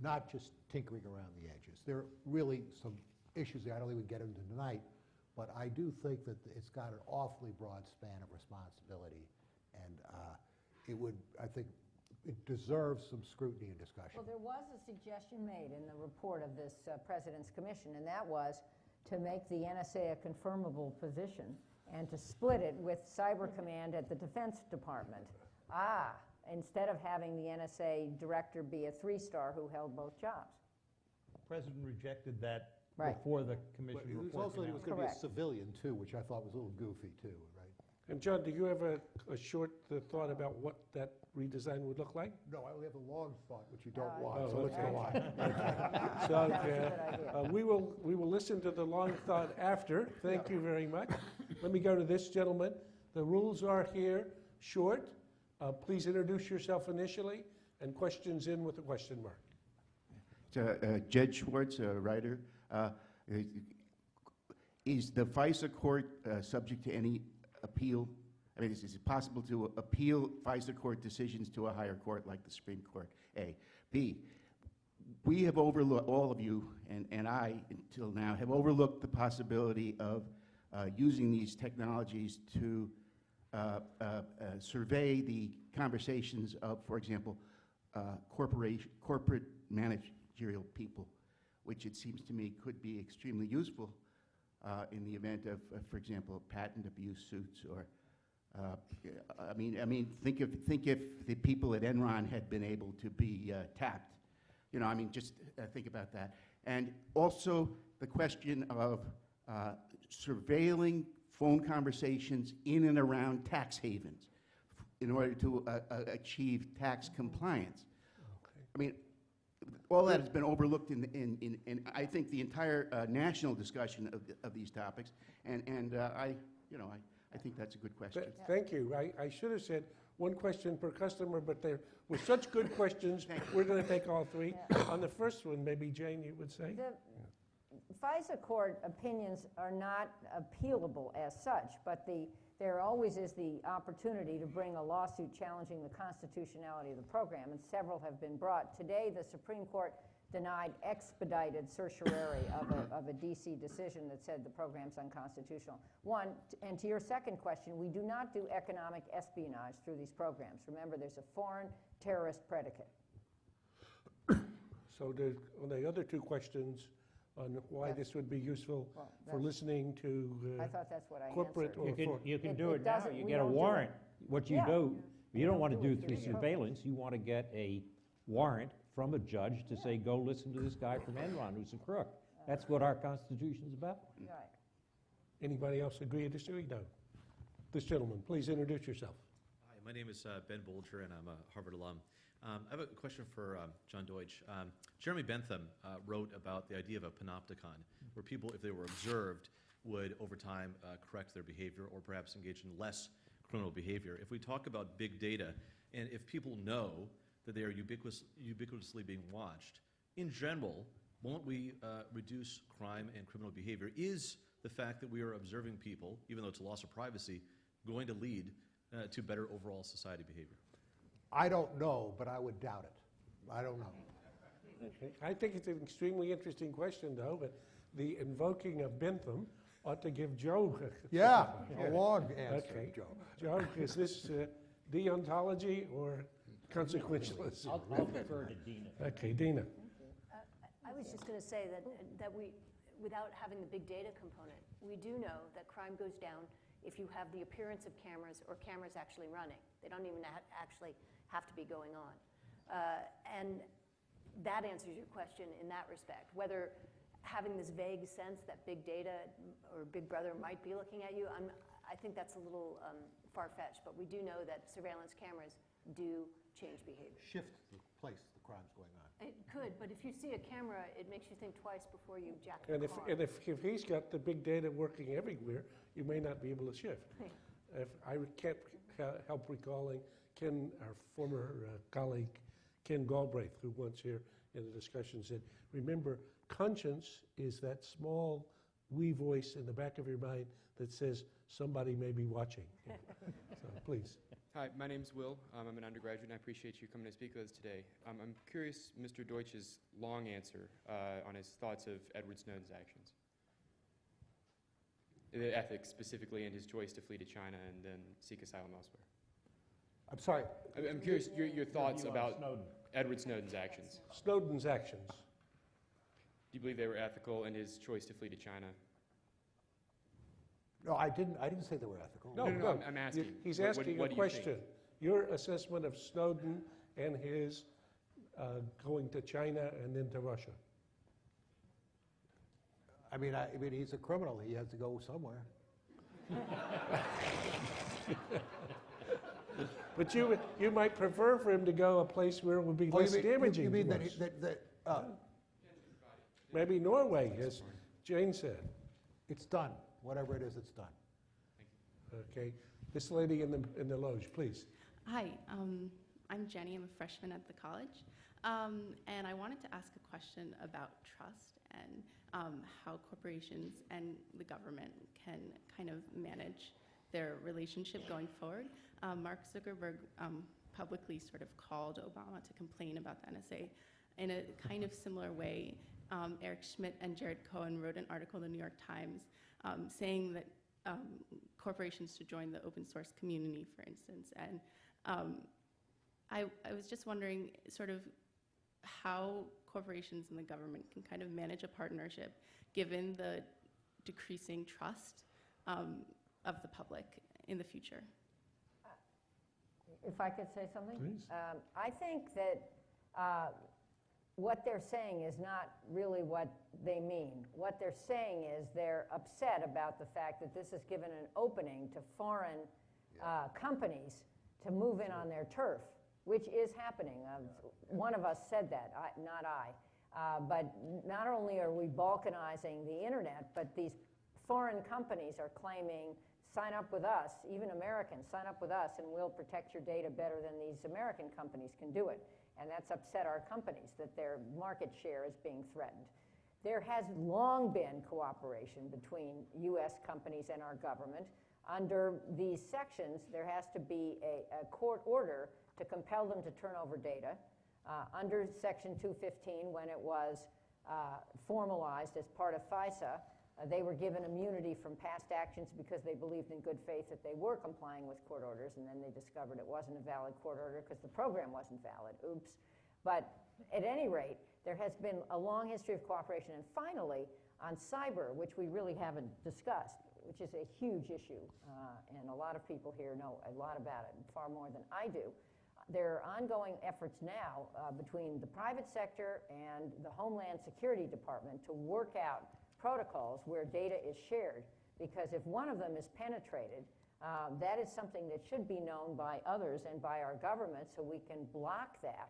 Speaker 3: Not just tinkering around the edges. There are really some issues there I don't even get into tonight, but I do think that it's got an awfully broad span of responsibility, and I think it deserves some scrutiny and discussion.
Speaker 2: Well, there was a suggestion made in the report of this President's Commission, and that was to make the NSA a confirmable position and to split it with Cyber Command at the Defense Department. Instead of having the NSA director be a 3-star who held both jobs.
Speaker 5: The President rejected that
Speaker 2: Right.
Speaker 5: before the
Speaker 3: But
Speaker 5: commission
Speaker 3: it was
Speaker 5: report
Speaker 3: also
Speaker 5: came
Speaker 3: that he was
Speaker 5: out.
Speaker 3: going to be a
Speaker 2: Correct.
Speaker 3: civilian too, which I thought was a little goofy too, right?
Speaker 1: And John, do you have a short thought about what that redesign would look like?
Speaker 3: No, I only have a long thought, which you don't
Speaker 2: Oh,
Speaker 3: want,
Speaker 1: okay.
Speaker 3: so let's go on.
Speaker 1: So,
Speaker 2: That was a good idea.
Speaker 1: we will listen to the long thought after. Thank you very much. Let me go to this gentleman. The rules are here, short. Please introduce yourself initially, and questions in with a question mark.
Speaker 7: Jed Schwartz, a writer. Is the FISA court subject to any appeal? I mean, is it possible to appeal FISA court decisions to a higher court like the Supreme Court? A. B. We have overlooked, all of you and I until now, have overlooked the possibility of using these technologies to survey the conversations of, for example, corporate managerial people, which it seems to me could be extremely useful in the event of, for example, patent abuse suits. Or, I mean, think if the people at Enron had been able to be tapped. You know, I mean, just think about that. And also the question of surveilling phone conversations in and around tax havens in order to achieve tax compliance. I mean, all that has been overlooked in I think, the entire national discussion of these topics, and I think that's a good question.
Speaker 1: Thank you. I should have said one question per customer, but there were such good questions, we're going to take all three. On the first one, maybe Jane, you would say?
Speaker 2: The FISA court opinions are not appealable as such, but there always is the opportunity to bring a lawsuit challenging the constitutionality of the program, and several have been brought. Today, the Supreme Court denied expedited certiorari of a D.C. decision that said the program's unconstitutional. One, and to your second question, we do not do economic espionage through these programs. Remember, there's a foreign terrorist predicate.
Speaker 1: So on the other two questions, on why this would be useful
Speaker 2: Well,
Speaker 1: for
Speaker 2: that's-
Speaker 1: listening to
Speaker 2: I thought that's what I
Speaker 1: corporate
Speaker 2: answered.
Speaker 1: or for...
Speaker 6: You can
Speaker 2: It-
Speaker 6: do
Speaker 2: it
Speaker 6: it now,
Speaker 2: doesn't-
Speaker 6: you
Speaker 2: we
Speaker 6: get a
Speaker 2: don't do it.
Speaker 6: warrant. What you
Speaker 2: Yeah.
Speaker 6: do, you don't want to do
Speaker 2: it
Speaker 6: through
Speaker 2: through the
Speaker 6: surveillance, you want to get a warrant from a judge to say, go listen to this guy from Enron who's a crook. That's what our Constitution's about.
Speaker 2: Right.
Speaker 1: Anybody else agree or disagree? No. This gentleman, please introduce yourself.
Speaker 8: Hi, my name is Ben Bolger, and I'm a Harvard alum. I have a question for John Deutch. Jeremy Bentham wrote about the idea of a panopticon, where people, if they were observed, would over time correct their behavior or perhaps engage in less criminal behavior. If we talk about big data, and if people know that they are ubiquitously being watched, in general, won't we reduce crime and criminal behavior? Is the fact that we are observing people, even though it's a loss of privacy, going to lead to better overall society behavior?
Speaker 3: I don't know, but I would doubt it. I don't know.
Speaker 1: Okay. I think it's an extremely interesting question, though, but the invoking of Bentham ought to give Joe...
Speaker 3: Yeah, a long answer,
Speaker 1: Okay.
Speaker 3: Joe.
Speaker 1: Joe, is this deontology or consequentialism?
Speaker 6: I'll defer to Dina.
Speaker 1: Okay, Dina.
Speaker 4: I was just going to say that we, without having the big data component, we do know that crime goes down if you have the appearance of cameras or cameras actually running. They don't even actually have to be going on. And that answers your question in that respect. Whether having this vague sense that big data or Big Brother might be looking at you, I think that's a little far-fetched, but we do know that surveillance cameras do change behavior.
Speaker 3: Shift the place the crime's going on.
Speaker 4: It could, but if you see a camera, it makes you think twice before you jack the
Speaker 1: And
Speaker 4: car.
Speaker 1: if he's got the big data working everywhere, you may not be able to shift. If I can't help recalling Ken, our former colleague, Ken Galbraith, who once here in the discussion said, remember, conscience is that small wee voice in the back of your mind that says somebody may be watching. So please.
Speaker 9: Hi, my name's Will. I'm an undergraduate, and I appreciate you coming to speak with us today. I'm curious Mr. Deutsch's long answer on his thoughts of Edward Snowden's actions. The ethics, specifically, and his choice to flee to China and then seek asylum elsewhere.
Speaker 3: I'm sorry.
Speaker 9: I'm curious your thoughts
Speaker 6: view on
Speaker 9: about
Speaker 6: Snowden.
Speaker 9: Edward Snowden's actions.
Speaker 1: Snowden's actions.
Speaker 9: Do you believe they were ethical in his choice to flee to China?
Speaker 3: No, I didn't say they were ethical.
Speaker 9: No, I'm asking.
Speaker 1: He's
Speaker 9: What-
Speaker 1: asking
Speaker 9: what
Speaker 1: a
Speaker 9: do you think?
Speaker 1: question. Your assessment of Snowden and his going to China and then to Russia.
Speaker 3: I mean, he's a criminal. He has to go somewhere.
Speaker 1: But you might prefer for him to go a place where it would be
Speaker 3: Oh,
Speaker 1: less damaging
Speaker 3: You mean
Speaker 1: to
Speaker 3: that
Speaker 1: us. Maybe Norway, as Jane said.
Speaker 3: it's done. Whatever it is, it's done.
Speaker 1: Okay, this lady in the loge, please.
Speaker 10: Hi, I'm Jenny. I'm a freshman at the college. And I wanted to ask a question about trust and how corporations and the government can kind of manage their relationship going forward. Mark Zuckerberg publicly sort of called Obama to complain about the NSA. In a kind of similar way, Eric Schmidt and Jared Cohen wrote an article in the New York Times saying that corporations should join the open source community, for instance. And I was just wondering sort of how corporations and the government can kind of manage a partnership given the decreasing trust of the public in the future.
Speaker 2: If I could say something?
Speaker 1: Please.
Speaker 2: I think that what they're saying is not really what they mean. What they're saying is they're upset about the fact that this has given an opening to foreign companies to move in on their turf, which is happening. One of us said that, not I. But not only are we balkanizing the internet, but these foreign companies are claiming, sign up with us, even Americans, sign up with us and we'll protect your data better than these American companies can do it. And that's upset our companies, that their market share is being threatened. There has long been cooperation between US companies and our government. Under these sections, there has to be a court order to compel them to turn over data. Under Section 215, when it was formalized as part of FISA, they were given immunity from past actions because they believed in good faith that they were complying with court orders, and then they discovered it wasn't a valid court order because the program wasn't valid. Oops. But at any rate, There has been a long history of cooperation. And finally, on cyber, which we really haven't discussed, which is a huge issue, and a lot of people here know a lot about it, far more than I do. There are ongoing efforts now between the private sector and the Homeland Security Department to work out protocols where data is shared, because if one of them is penetrated, that is something that should be known by others and by our government, so we can block that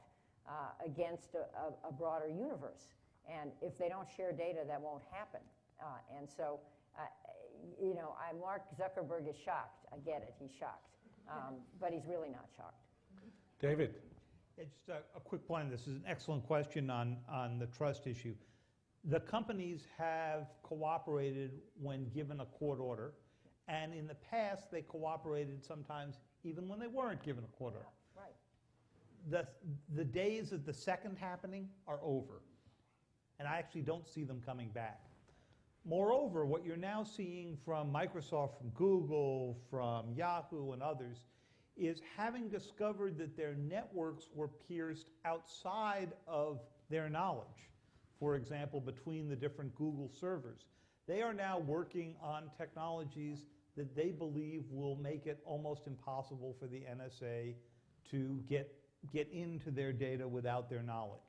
Speaker 2: against a broader universe. And if they don't share data, that won't happen. And so, you know, Mark Zuckerberg is shocked. I get it, he's shocked. But he's really not shocked.
Speaker 1: David?
Speaker 5: Just a quick point on this. This is an excellent question on the trust issue. The companies have cooperated when given a court order, and in the past they cooperated sometimes even when they weren't given a court order.
Speaker 2: Right.
Speaker 5: The days of the second happening are over, and I actually don't see them coming back. Moreover, what you're now seeing from Microsoft, from Google, from Yahoo and others is having discovered that their networks were pierced outside of their knowledge. For example, between the different Google servers. They are now working on technologies that they believe will make it almost impossible for the NSA to get into their data without their knowledge.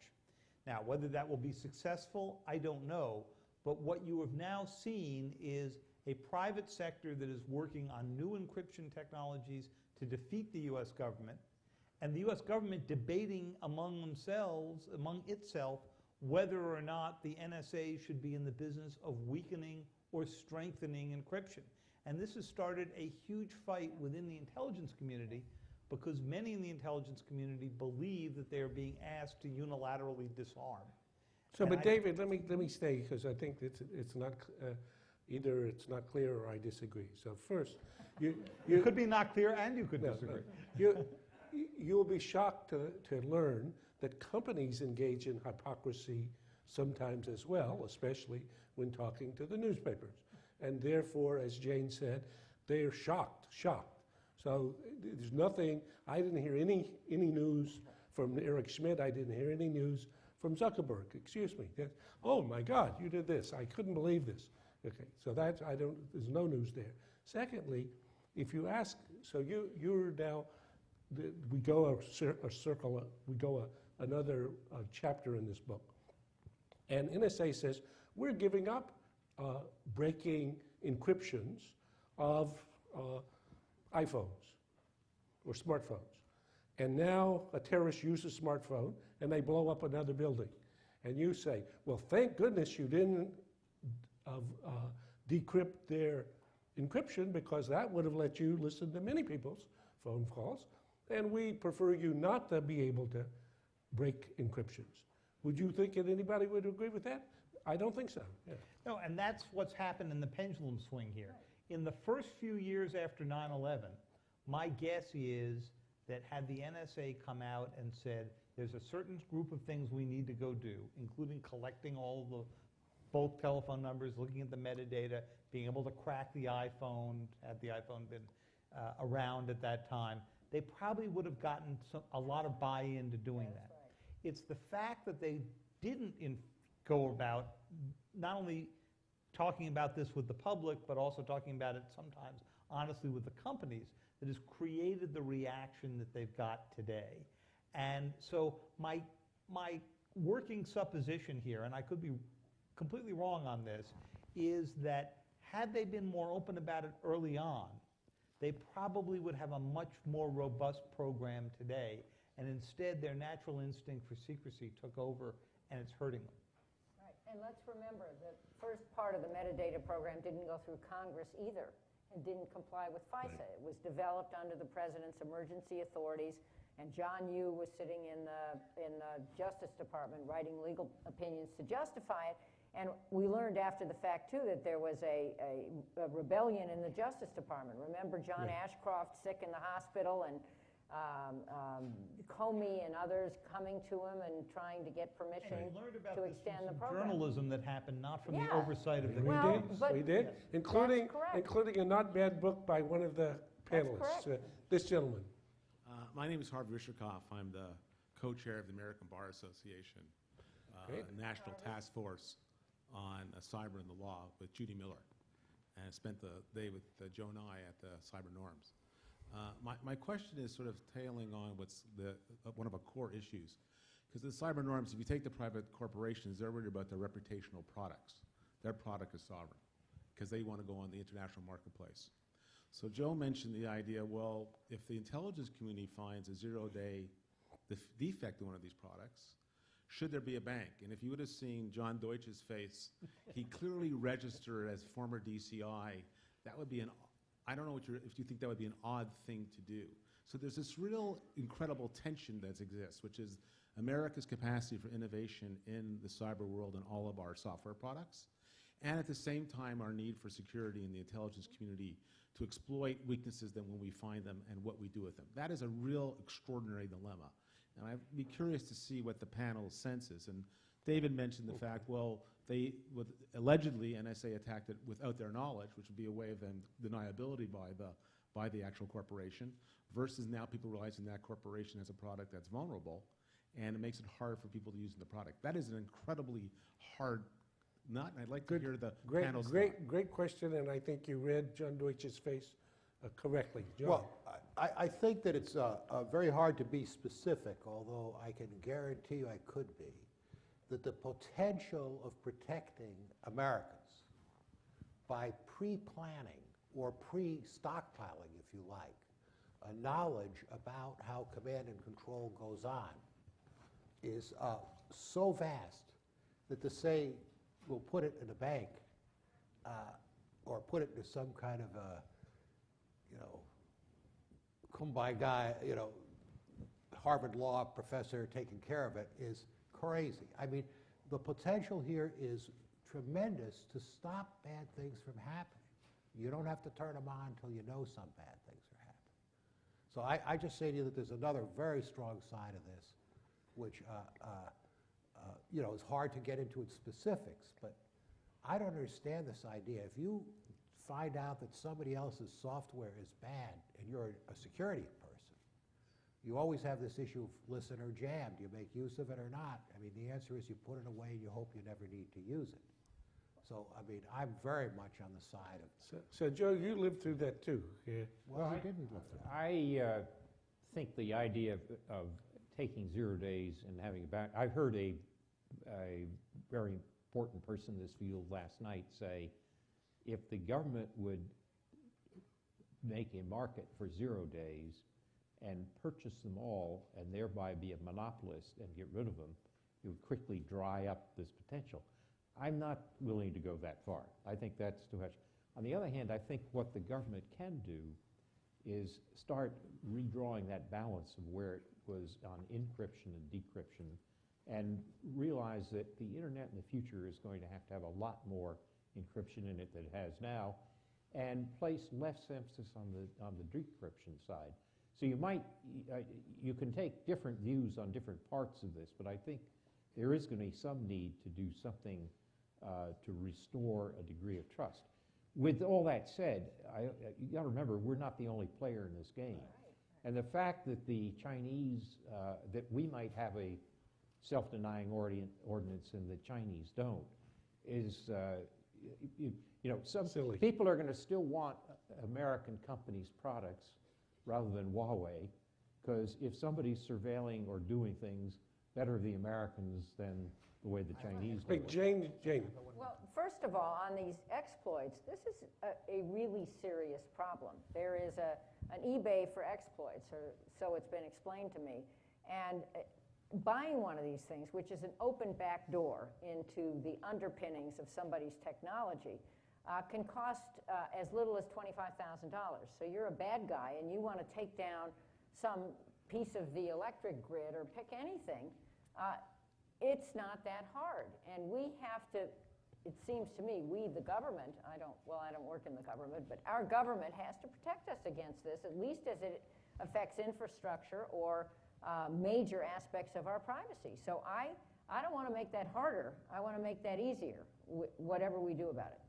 Speaker 5: Now, whether that will be successful, I don't know. But what you have now seen is a private sector that is working on new encryption technologies to defeat the US government, and the US government debating among itself, whether or not the NSA should be in the business of weakening or strengthening encryption. And this has started a huge fight within the intelligence community, because many in the intelligence community believe that they are being asked to unilaterally disarm.
Speaker 1: So,
Speaker 5: And
Speaker 1: but
Speaker 5: I-
Speaker 1: David, let me stay, because I think it's not, either it's not clear or I disagree. So first,
Speaker 5: You could be not clear and you could
Speaker 1: no,
Speaker 5: disagree.
Speaker 1: no. You'll be shocked to learn that companies engage in hypocrisy sometimes as well, especially when talking to the newspapers. And therefore, as Jane said, they are shocked. So there's nothing, I didn't hear any news from Eric Schmidt, I didn't hear any news from Zuckerberg, excuse me. Oh my God, you did this, I couldn't believe this. Okay, so that's, there's no news there. Secondly, if you ask, so you're now, we go another chapter in this book. And NSA says, we're giving up breaking encryptions of iPhones or smartphones. And now a terrorist uses a smartphone and they blow up another building. And you say, well, thank goodness you didn't decrypt their encryption, because that would have let you listen to many people's phone calls, and we prefer you not to be able to break encryptions. Would you think that anybody would agree with that? I don't think so. Yeah.
Speaker 5: No, and that's what's happened in the pendulum swing here. In the first few years after 9/11, my guess is that had the NSA come out and said, there's a certain group of things we need to go do, including collecting all the both telephone numbers, looking at the metadata, being able to crack the iPhone, had the iPhone been around at that time, they probably would have gotten a lot of buy-in to doing that.
Speaker 2: Right.
Speaker 5: It's the fact that they didn't go about not only talking about this with the public, but also talking about it sometimes honestly with the companies, that has created the reaction that they've got today. And so my working supposition here, and I could be completely wrong on this, is that had they been more open about it early on, they probably would have a much more robust program today, and instead their natural instinct for secrecy took over, and it's hurting them.
Speaker 2: Right, and let's remember the first part of the metadata program didn't go through Congress either. It didn't comply with FISA. Right. It was developed under the president's emergency authorities, and John Yoo was sitting in the Justice Department writing legal opinions to justify it. And we learned after the fact, too, that there was a rebellion in the Justice Department. Remember John Ashcroft sick in the hospital, and Comey and others coming to him and trying to get permission to extend the program.
Speaker 5: Journalism that happened not from the oversight of the
Speaker 1: We did, including a not bad book by one of the panelists, this gentleman.
Speaker 11: My name is Harvey Risherkoff. I'm the co-chair of the American Bar Association.
Speaker 1: Great.
Speaker 11: National Task Force on Cyber and the Law with Judy Miller, and spent the day with Joe Nye at the Cyber Norms. My question is sort of tailing on what's one of our core issues. Because the cyber norms, if you take the private corporations, they're worried about their reputational products. Their product is sovereign, because they want to go on the international marketplace. So Joe mentioned the idea, well, if the intelligence community finds a zero-day defect in one of these products, should there be a bank? And if you would have seen John Deutch's face, he clearly registered as former DCI. That would be I don't know if you think that would be an odd thing to do. So there's this real incredible tension that exists, which is America's capacity for innovation in the cyber world and all of our software products, and at the same time our need for security in the intelligence community to exploit weaknesses then when we find them and what we do with them. That is a real extraordinary dilemma. And I'd be curious to see what the panel's sense is. And David mentioned the fact, well, allegedly NSA attacked it without their knowledge, which would be a way of then deniability by the actual corporation, versus now people realizing that corporation has a product that's vulnerable, and it makes it hard for people to use the product. That is an incredibly hard nut, and I'd like to hear the panel's thought.
Speaker 1: Great question, and I think you read John Deutch's face correctly. John.
Speaker 3: Well, I think that it's very hard to be specific, although I can guarantee you I could be, that the potential of protecting Americans by pre-planning or pre-stockpiling, if you like, a knowledge about how command and control goes on is so vast that to say we'll put it in a bank or put it into some kind of a, kumbaya, Harvard law professor taking care of it is crazy. I mean, the potential here is tremendous to stop bad things from happening. You don't have to turn them on until you know some bad things are happening. So I just say to you that there's another very strong side of this, which is hard to get into its specifics, but I don't understand this idea. If you find out that somebody else's software is bad and you're a security person, you always have this issue of listen or jam. Do you make use of it or not? I mean, the answer is you put it away and you hope you never need to use it. So, I mean, I'm very much on the side of...
Speaker 1: So Joe, you lived through that too. Yeah.
Speaker 3: Well, I didn't live through it.
Speaker 6: I think the idea of taking 0 days and having a back, I've heard a very important person in this field last night say, if the government would make a market for 0 days and purchase them all and thereby be a monopolist and get rid of them, it would quickly dry up this potential. I'm not willing to go that far. I think that's too much. On the other hand, I think what the government can do is start redrawing that balance of where it was on encryption and decryption, and realize that the internet in the future is going to have a lot more encryption in it than it has now, and place less emphasis on the decryption side. So you can take different views on different parts of this, but I think there is going to be some need to do something to restore a degree of trust. With all that said, you got to remember, we're not the only player in this game. Right. And the fact that the Chinese, that we might have a self-denying ordinance and the Chinese don't, is, some
Speaker 1: silly.
Speaker 6: People are going to still want American companies' products rather than Huawei, because if somebody's surveilling or doing things better of the Americans than the way the Chinese do
Speaker 1: Wait,
Speaker 6: it.
Speaker 1: Jane.
Speaker 2: Well, first of all, on these exploits, this is a really serious problem. There is an eBay for exploits, or so it's been explained to me. And buying one of these things, which is an open back door into the underpinnings of somebody's technology, can cost as little as $25,000. So you're a bad guy and you want to take down some piece of the electric grid or pick anything. It's not that hard. And we have to, it seems to me, we, the government, I don't work in the government, but our government has to protect us against this, at least as it affects infrastructure or major aspects of our privacy. So I don't want to make that harder. I want to make that easier, whatever we do about it.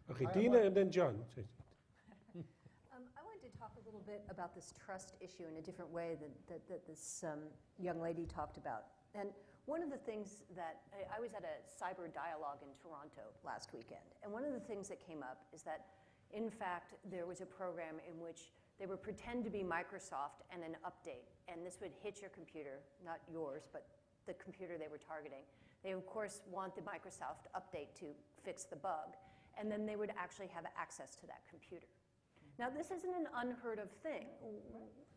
Speaker 1: Okay, Dina and then John.
Speaker 4: I wanted to talk a little bit about this trust issue in a different way that this young lady talked about. And One of the things that, I was at a cyber dialogue in Toronto last weekend, and one of the things that came up is that, in fact, there was a program in which they would pretend to be Microsoft and an update, and this would hit your computer, not yours, but the computer they were targeting. They, of course, want the Microsoft update to fix the bug, and then they would actually have access to that computer. Now, this isn't an unheard of thing.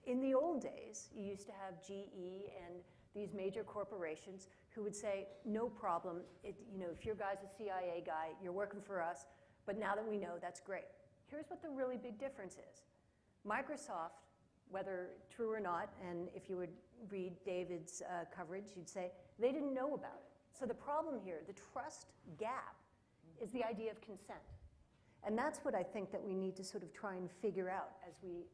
Speaker 4: In the old days, you used to have GE and these major corporations who would say, no problem, if your guy's a CIA guy, you're working for us, but now that we know, that's great. Here's what the really big difference is. Microsoft, whether true or not, and if you would read David's coverage, you'd say, they didn't know about it. So the problem here, the trust gap, is the idea of consent. And that's what I think that we need to sort of try and figure out as we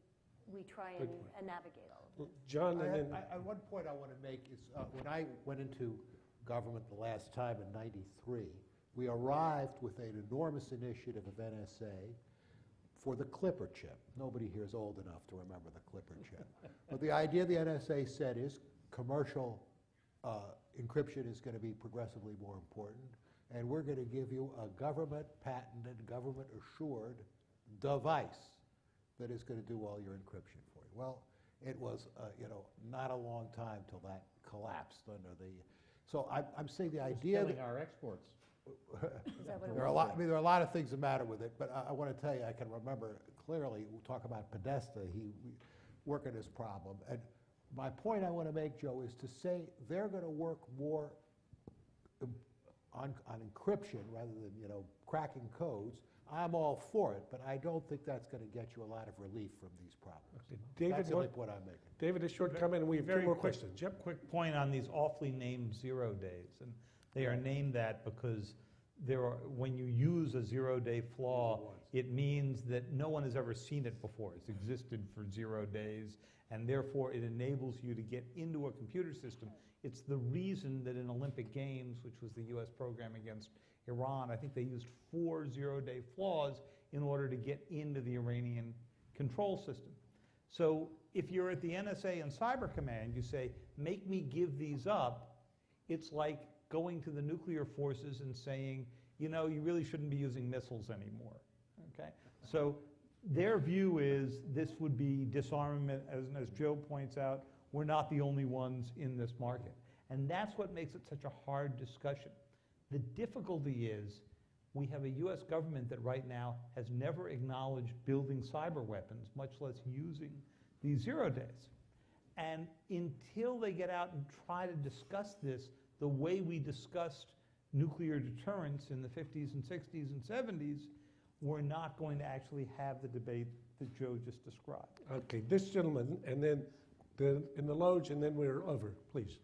Speaker 4: try and navigate all of it.
Speaker 1: John, and then
Speaker 3: One point I want to make is when I went into government the last time in '93, we arrived with an enormous initiative of NSA for the Clipper chip. Nobody here is old enough to remember the Clipper chip. But the idea the NSA said is commercial encryption is going to be progressively more important, and we're going to give you a government-patented, government-assured device that is going to do all your encryption for you. Well, it was not a long time till that collapsed under the. So I'm saying the idea that
Speaker 6: our exports.
Speaker 3: there are a lot of things the matter with it, but I want to tell you, I can remember clearly. We'll talk about Podesta. We working this problem, and my point I want to make, Joe, is to say they're going to work more on encryption rather than cracking codes. I'm all for it, but I don't think that's going to get you a lot of relief from these problems.
Speaker 1: David,
Speaker 3: That's the only point I'm making.
Speaker 1: David, a short comment, and we have two more questions. Yep.
Speaker 5: Quick point on these awfully named 0 days. And they are named that because when you use a 0-day flaw, it means that no one has ever seen it before. It's existed for 0 days, and therefore it enables you to get into a computer system. It's the reason that in Olympic Games, which was the US program against Iran, I think they used 4 0-day flaws in order to get into the Iranian control system. So if you're at the NSA and Cyber Command, you say, make me give these up. It's like going to the nuclear forces and saying, you really shouldn't be using missiles anymore, okay? So their view is this would be disarmament, as Joe points out, we're not the only ones in this market. And that's what makes it such a hard discussion. The difficulty is we have a US government that right now has never acknowledged building cyber weapons, much less using these 0 days. And until they get out and try to discuss this the way we discussed nuclear deterrence in the 50s and 60s and 70s, we're not going to actually have the debate that Joe just described.
Speaker 1: Okay, this gentleman, and then in the loge, and then we're over, please.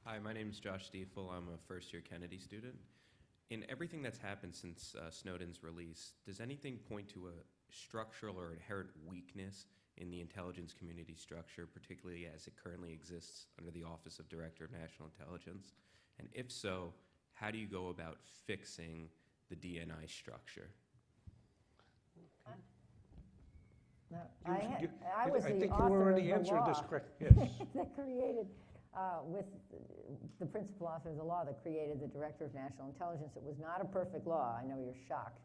Speaker 12: Hi, my name is Josh Stiefel. I'm a first-year Kennedy student. In everything that's happened since Snowden's release, does anything point to a structural or inherent weakness in the intelligence community structure, particularly as it currently exists under the Office of Director of National Intelligence? And if so, how do you go about fixing the DNI structure?
Speaker 2: I was
Speaker 1: I
Speaker 2: the
Speaker 1: think you
Speaker 2: author
Speaker 1: already
Speaker 2: of the
Speaker 1: answered this
Speaker 2: law
Speaker 1: question. Yes.
Speaker 2: that created, with the principal author of the law that created the Director of National Intelligence. It was not a perfect law. I know you're shocked.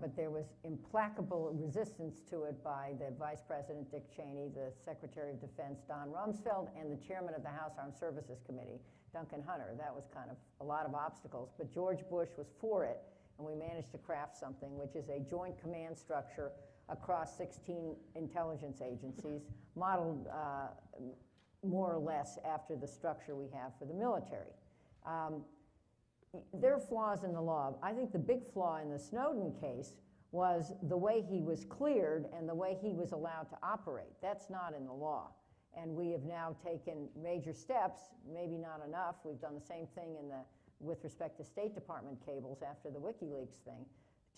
Speaker 2: But there was implacable resistance to it by the Vice President Dick Cheney, the Secretary of Defense Don Rumsfeld, and the Chairman of the House Armed Services Committee, Duncan Hunter. That was kind of a lot of obstacles. But George Bush was for it, and we managed to craft something which is a joint command structure across 16 intelligence agencies, modeled more or less after the structure we have for the military. There are flaws in the law. I think the big flaw in the Snowden case was the way he was cleared and the way he was allowed to operate. That's not in the law. And we have now taken major steps, maybe not enough. We've done the same thing with respect to State Department cables after the WikiLeaks thing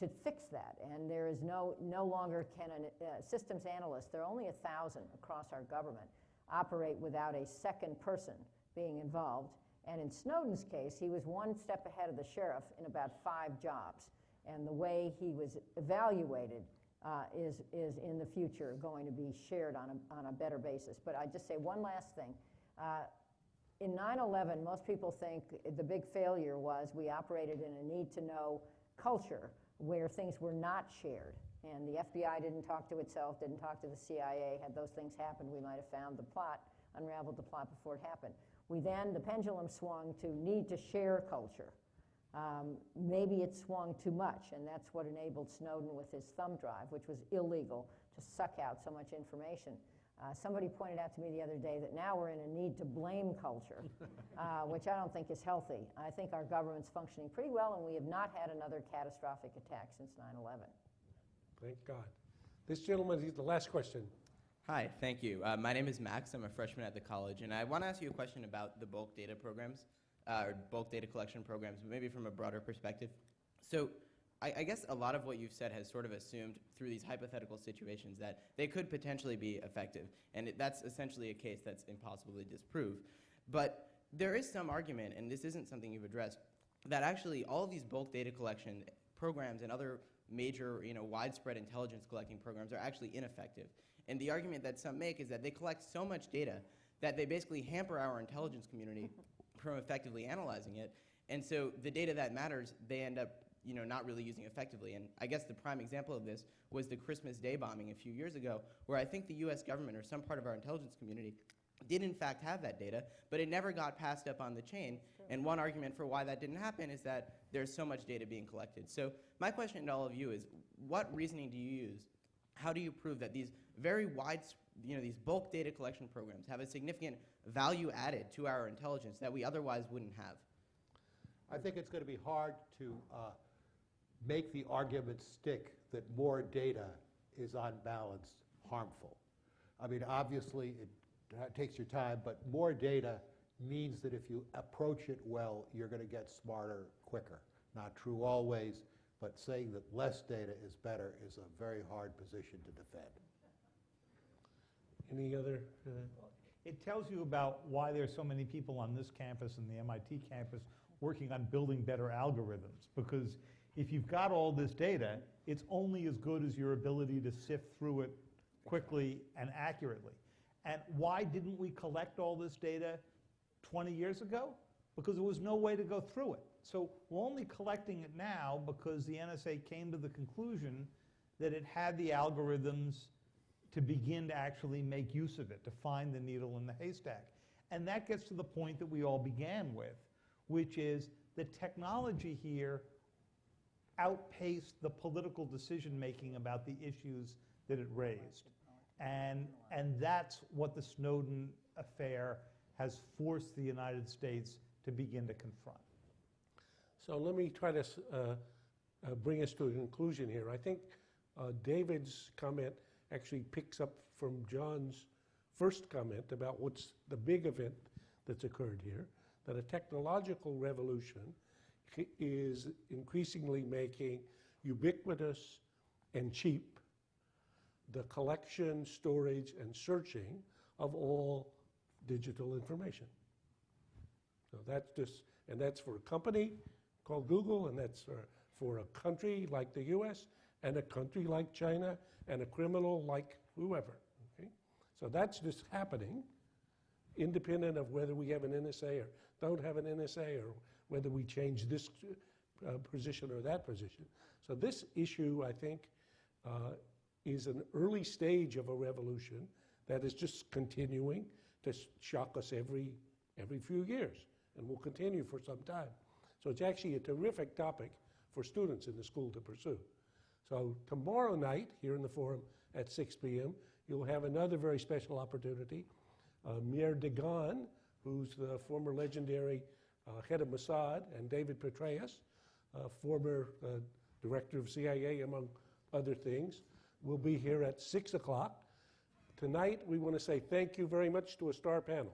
Speaker 2: to fix that. And there is no longer can a systems analyst, there are only 1,000 across our government, operate without a second person being involved. And in Snowden's case, he was one step ahead of the sheriff in about 5 jobs. And the way he was evaluated is in the future going to be shared on a better basis. But I just say one last thing. In 9/11, most people think the big failure was we operated in a need-to-know culture where things were not shared. And the FBI didn't talk to itself, didn't talk to the CIA. Had those things happened, we might have found the plot, unraveled the plot before it happened. The pendulum swung to need to share culture. Maybe it swung too much, and that's what enabled Snowden with his thumb drive, which was illegal, to suck out so much information. Somebody pointed out to me the other day that now we're in a need to blame culture, which I don't think is healthy. I think our government's functioning pretty well, and we have not had another catastrophic attack since 9/11.
Speaker 1: Thank God. This gentleman, the last question.
Speaker 13: Hi, thank you. My name is Max. I'm a freshman at the college, and I want to ask you a question about the bulk data programs, or bulk data collection programs, but maybe from a broader perspective. So I guess a lot of what you've said has sort of assumed through these hypothetical situations that they could potentially be effective, and that's essentially a case that's impossible to disprove. But there is some argument, and this isn't something you've addressed, that actually all of these bulk data collection programs and other major, widespread intelligence collecting programs are actually ineffective. And the argument that some make is that they collect so much data that they basically hamper our intelligence community from effectively analyzing it. And so the data that matters, they end up not really using effectively. And I guess the prime example of this was the Christmas Day bombing a few years ago, where I think the US government or some part of our intelligence community did in fact have that data, but it never got passed up on the chain. And one argument for why that didn't happen is that there's so much data being collected. So my question to all of you is, what reasoning do you use? How do you prove that these very wide, these bulk data collection programs have a significant value added to our intelligence that we otherwise wouldn't have?
Speaker 3: I think it's going to be hard to make the argument stick that more data is on balance harmful. I mean, obviously it takes your time, but more data means that if you approach it well, you're going to get smarter quicker. Not true always, but saying that less data is better is a very hard position to defend.
Speaker 1: Any other?
Speaker 5: It tells you about why there's so many people on this campus and the MIT campus working on building better algorithms, because if you've got all this data, it's only as good as your ability to sift through it quickly and accurately. And why didn't we collect all this data 20 years ago? Because there was no way to go through it. So we're only collecting it now because the NSA came to the conclusion that it had the algorithms to begin to actually make use of it, to find the needle in the haystack. And that gets to the point that we all began with, which is the technology here outpaced the political decision-making about the issues that it raised. And that's what the Snowden affair has forced the United States to begin to confront.
Speaker 1: So let me try to bring us to a conclusion here. I think David's comment actually picks up from John's first comment about what's the big event that's occurred here, that a technological revolution is increasingly making ubiquitous and cheap the collection, storage, and searching of all digital information. So that's just, and that's for a company called Google, and that's for a country like the US, and a country like China, and a criminal like whoever. Okay? So that's just happening, independent of whether we have an NSA or don't have an NSA, or whether we change this position or that position. So this issue, I think, is an early stage of a revolution that is just continuing to shock us every few years, and will continue for some time. So it's actually a terrific topic for students in the school to pursue. So tomorrow night, here in the forum at 6 p.m., you'll have another very special opportunity. Meir Dagan, who's the former legendary head of Mossad, and David Petraeus, former director of CIA, among other things, will be here at 6 o'clock. Tonight, we want to say thank you very much to a star panel.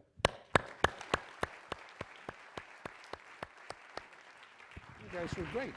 Speaker 1: You guys were great.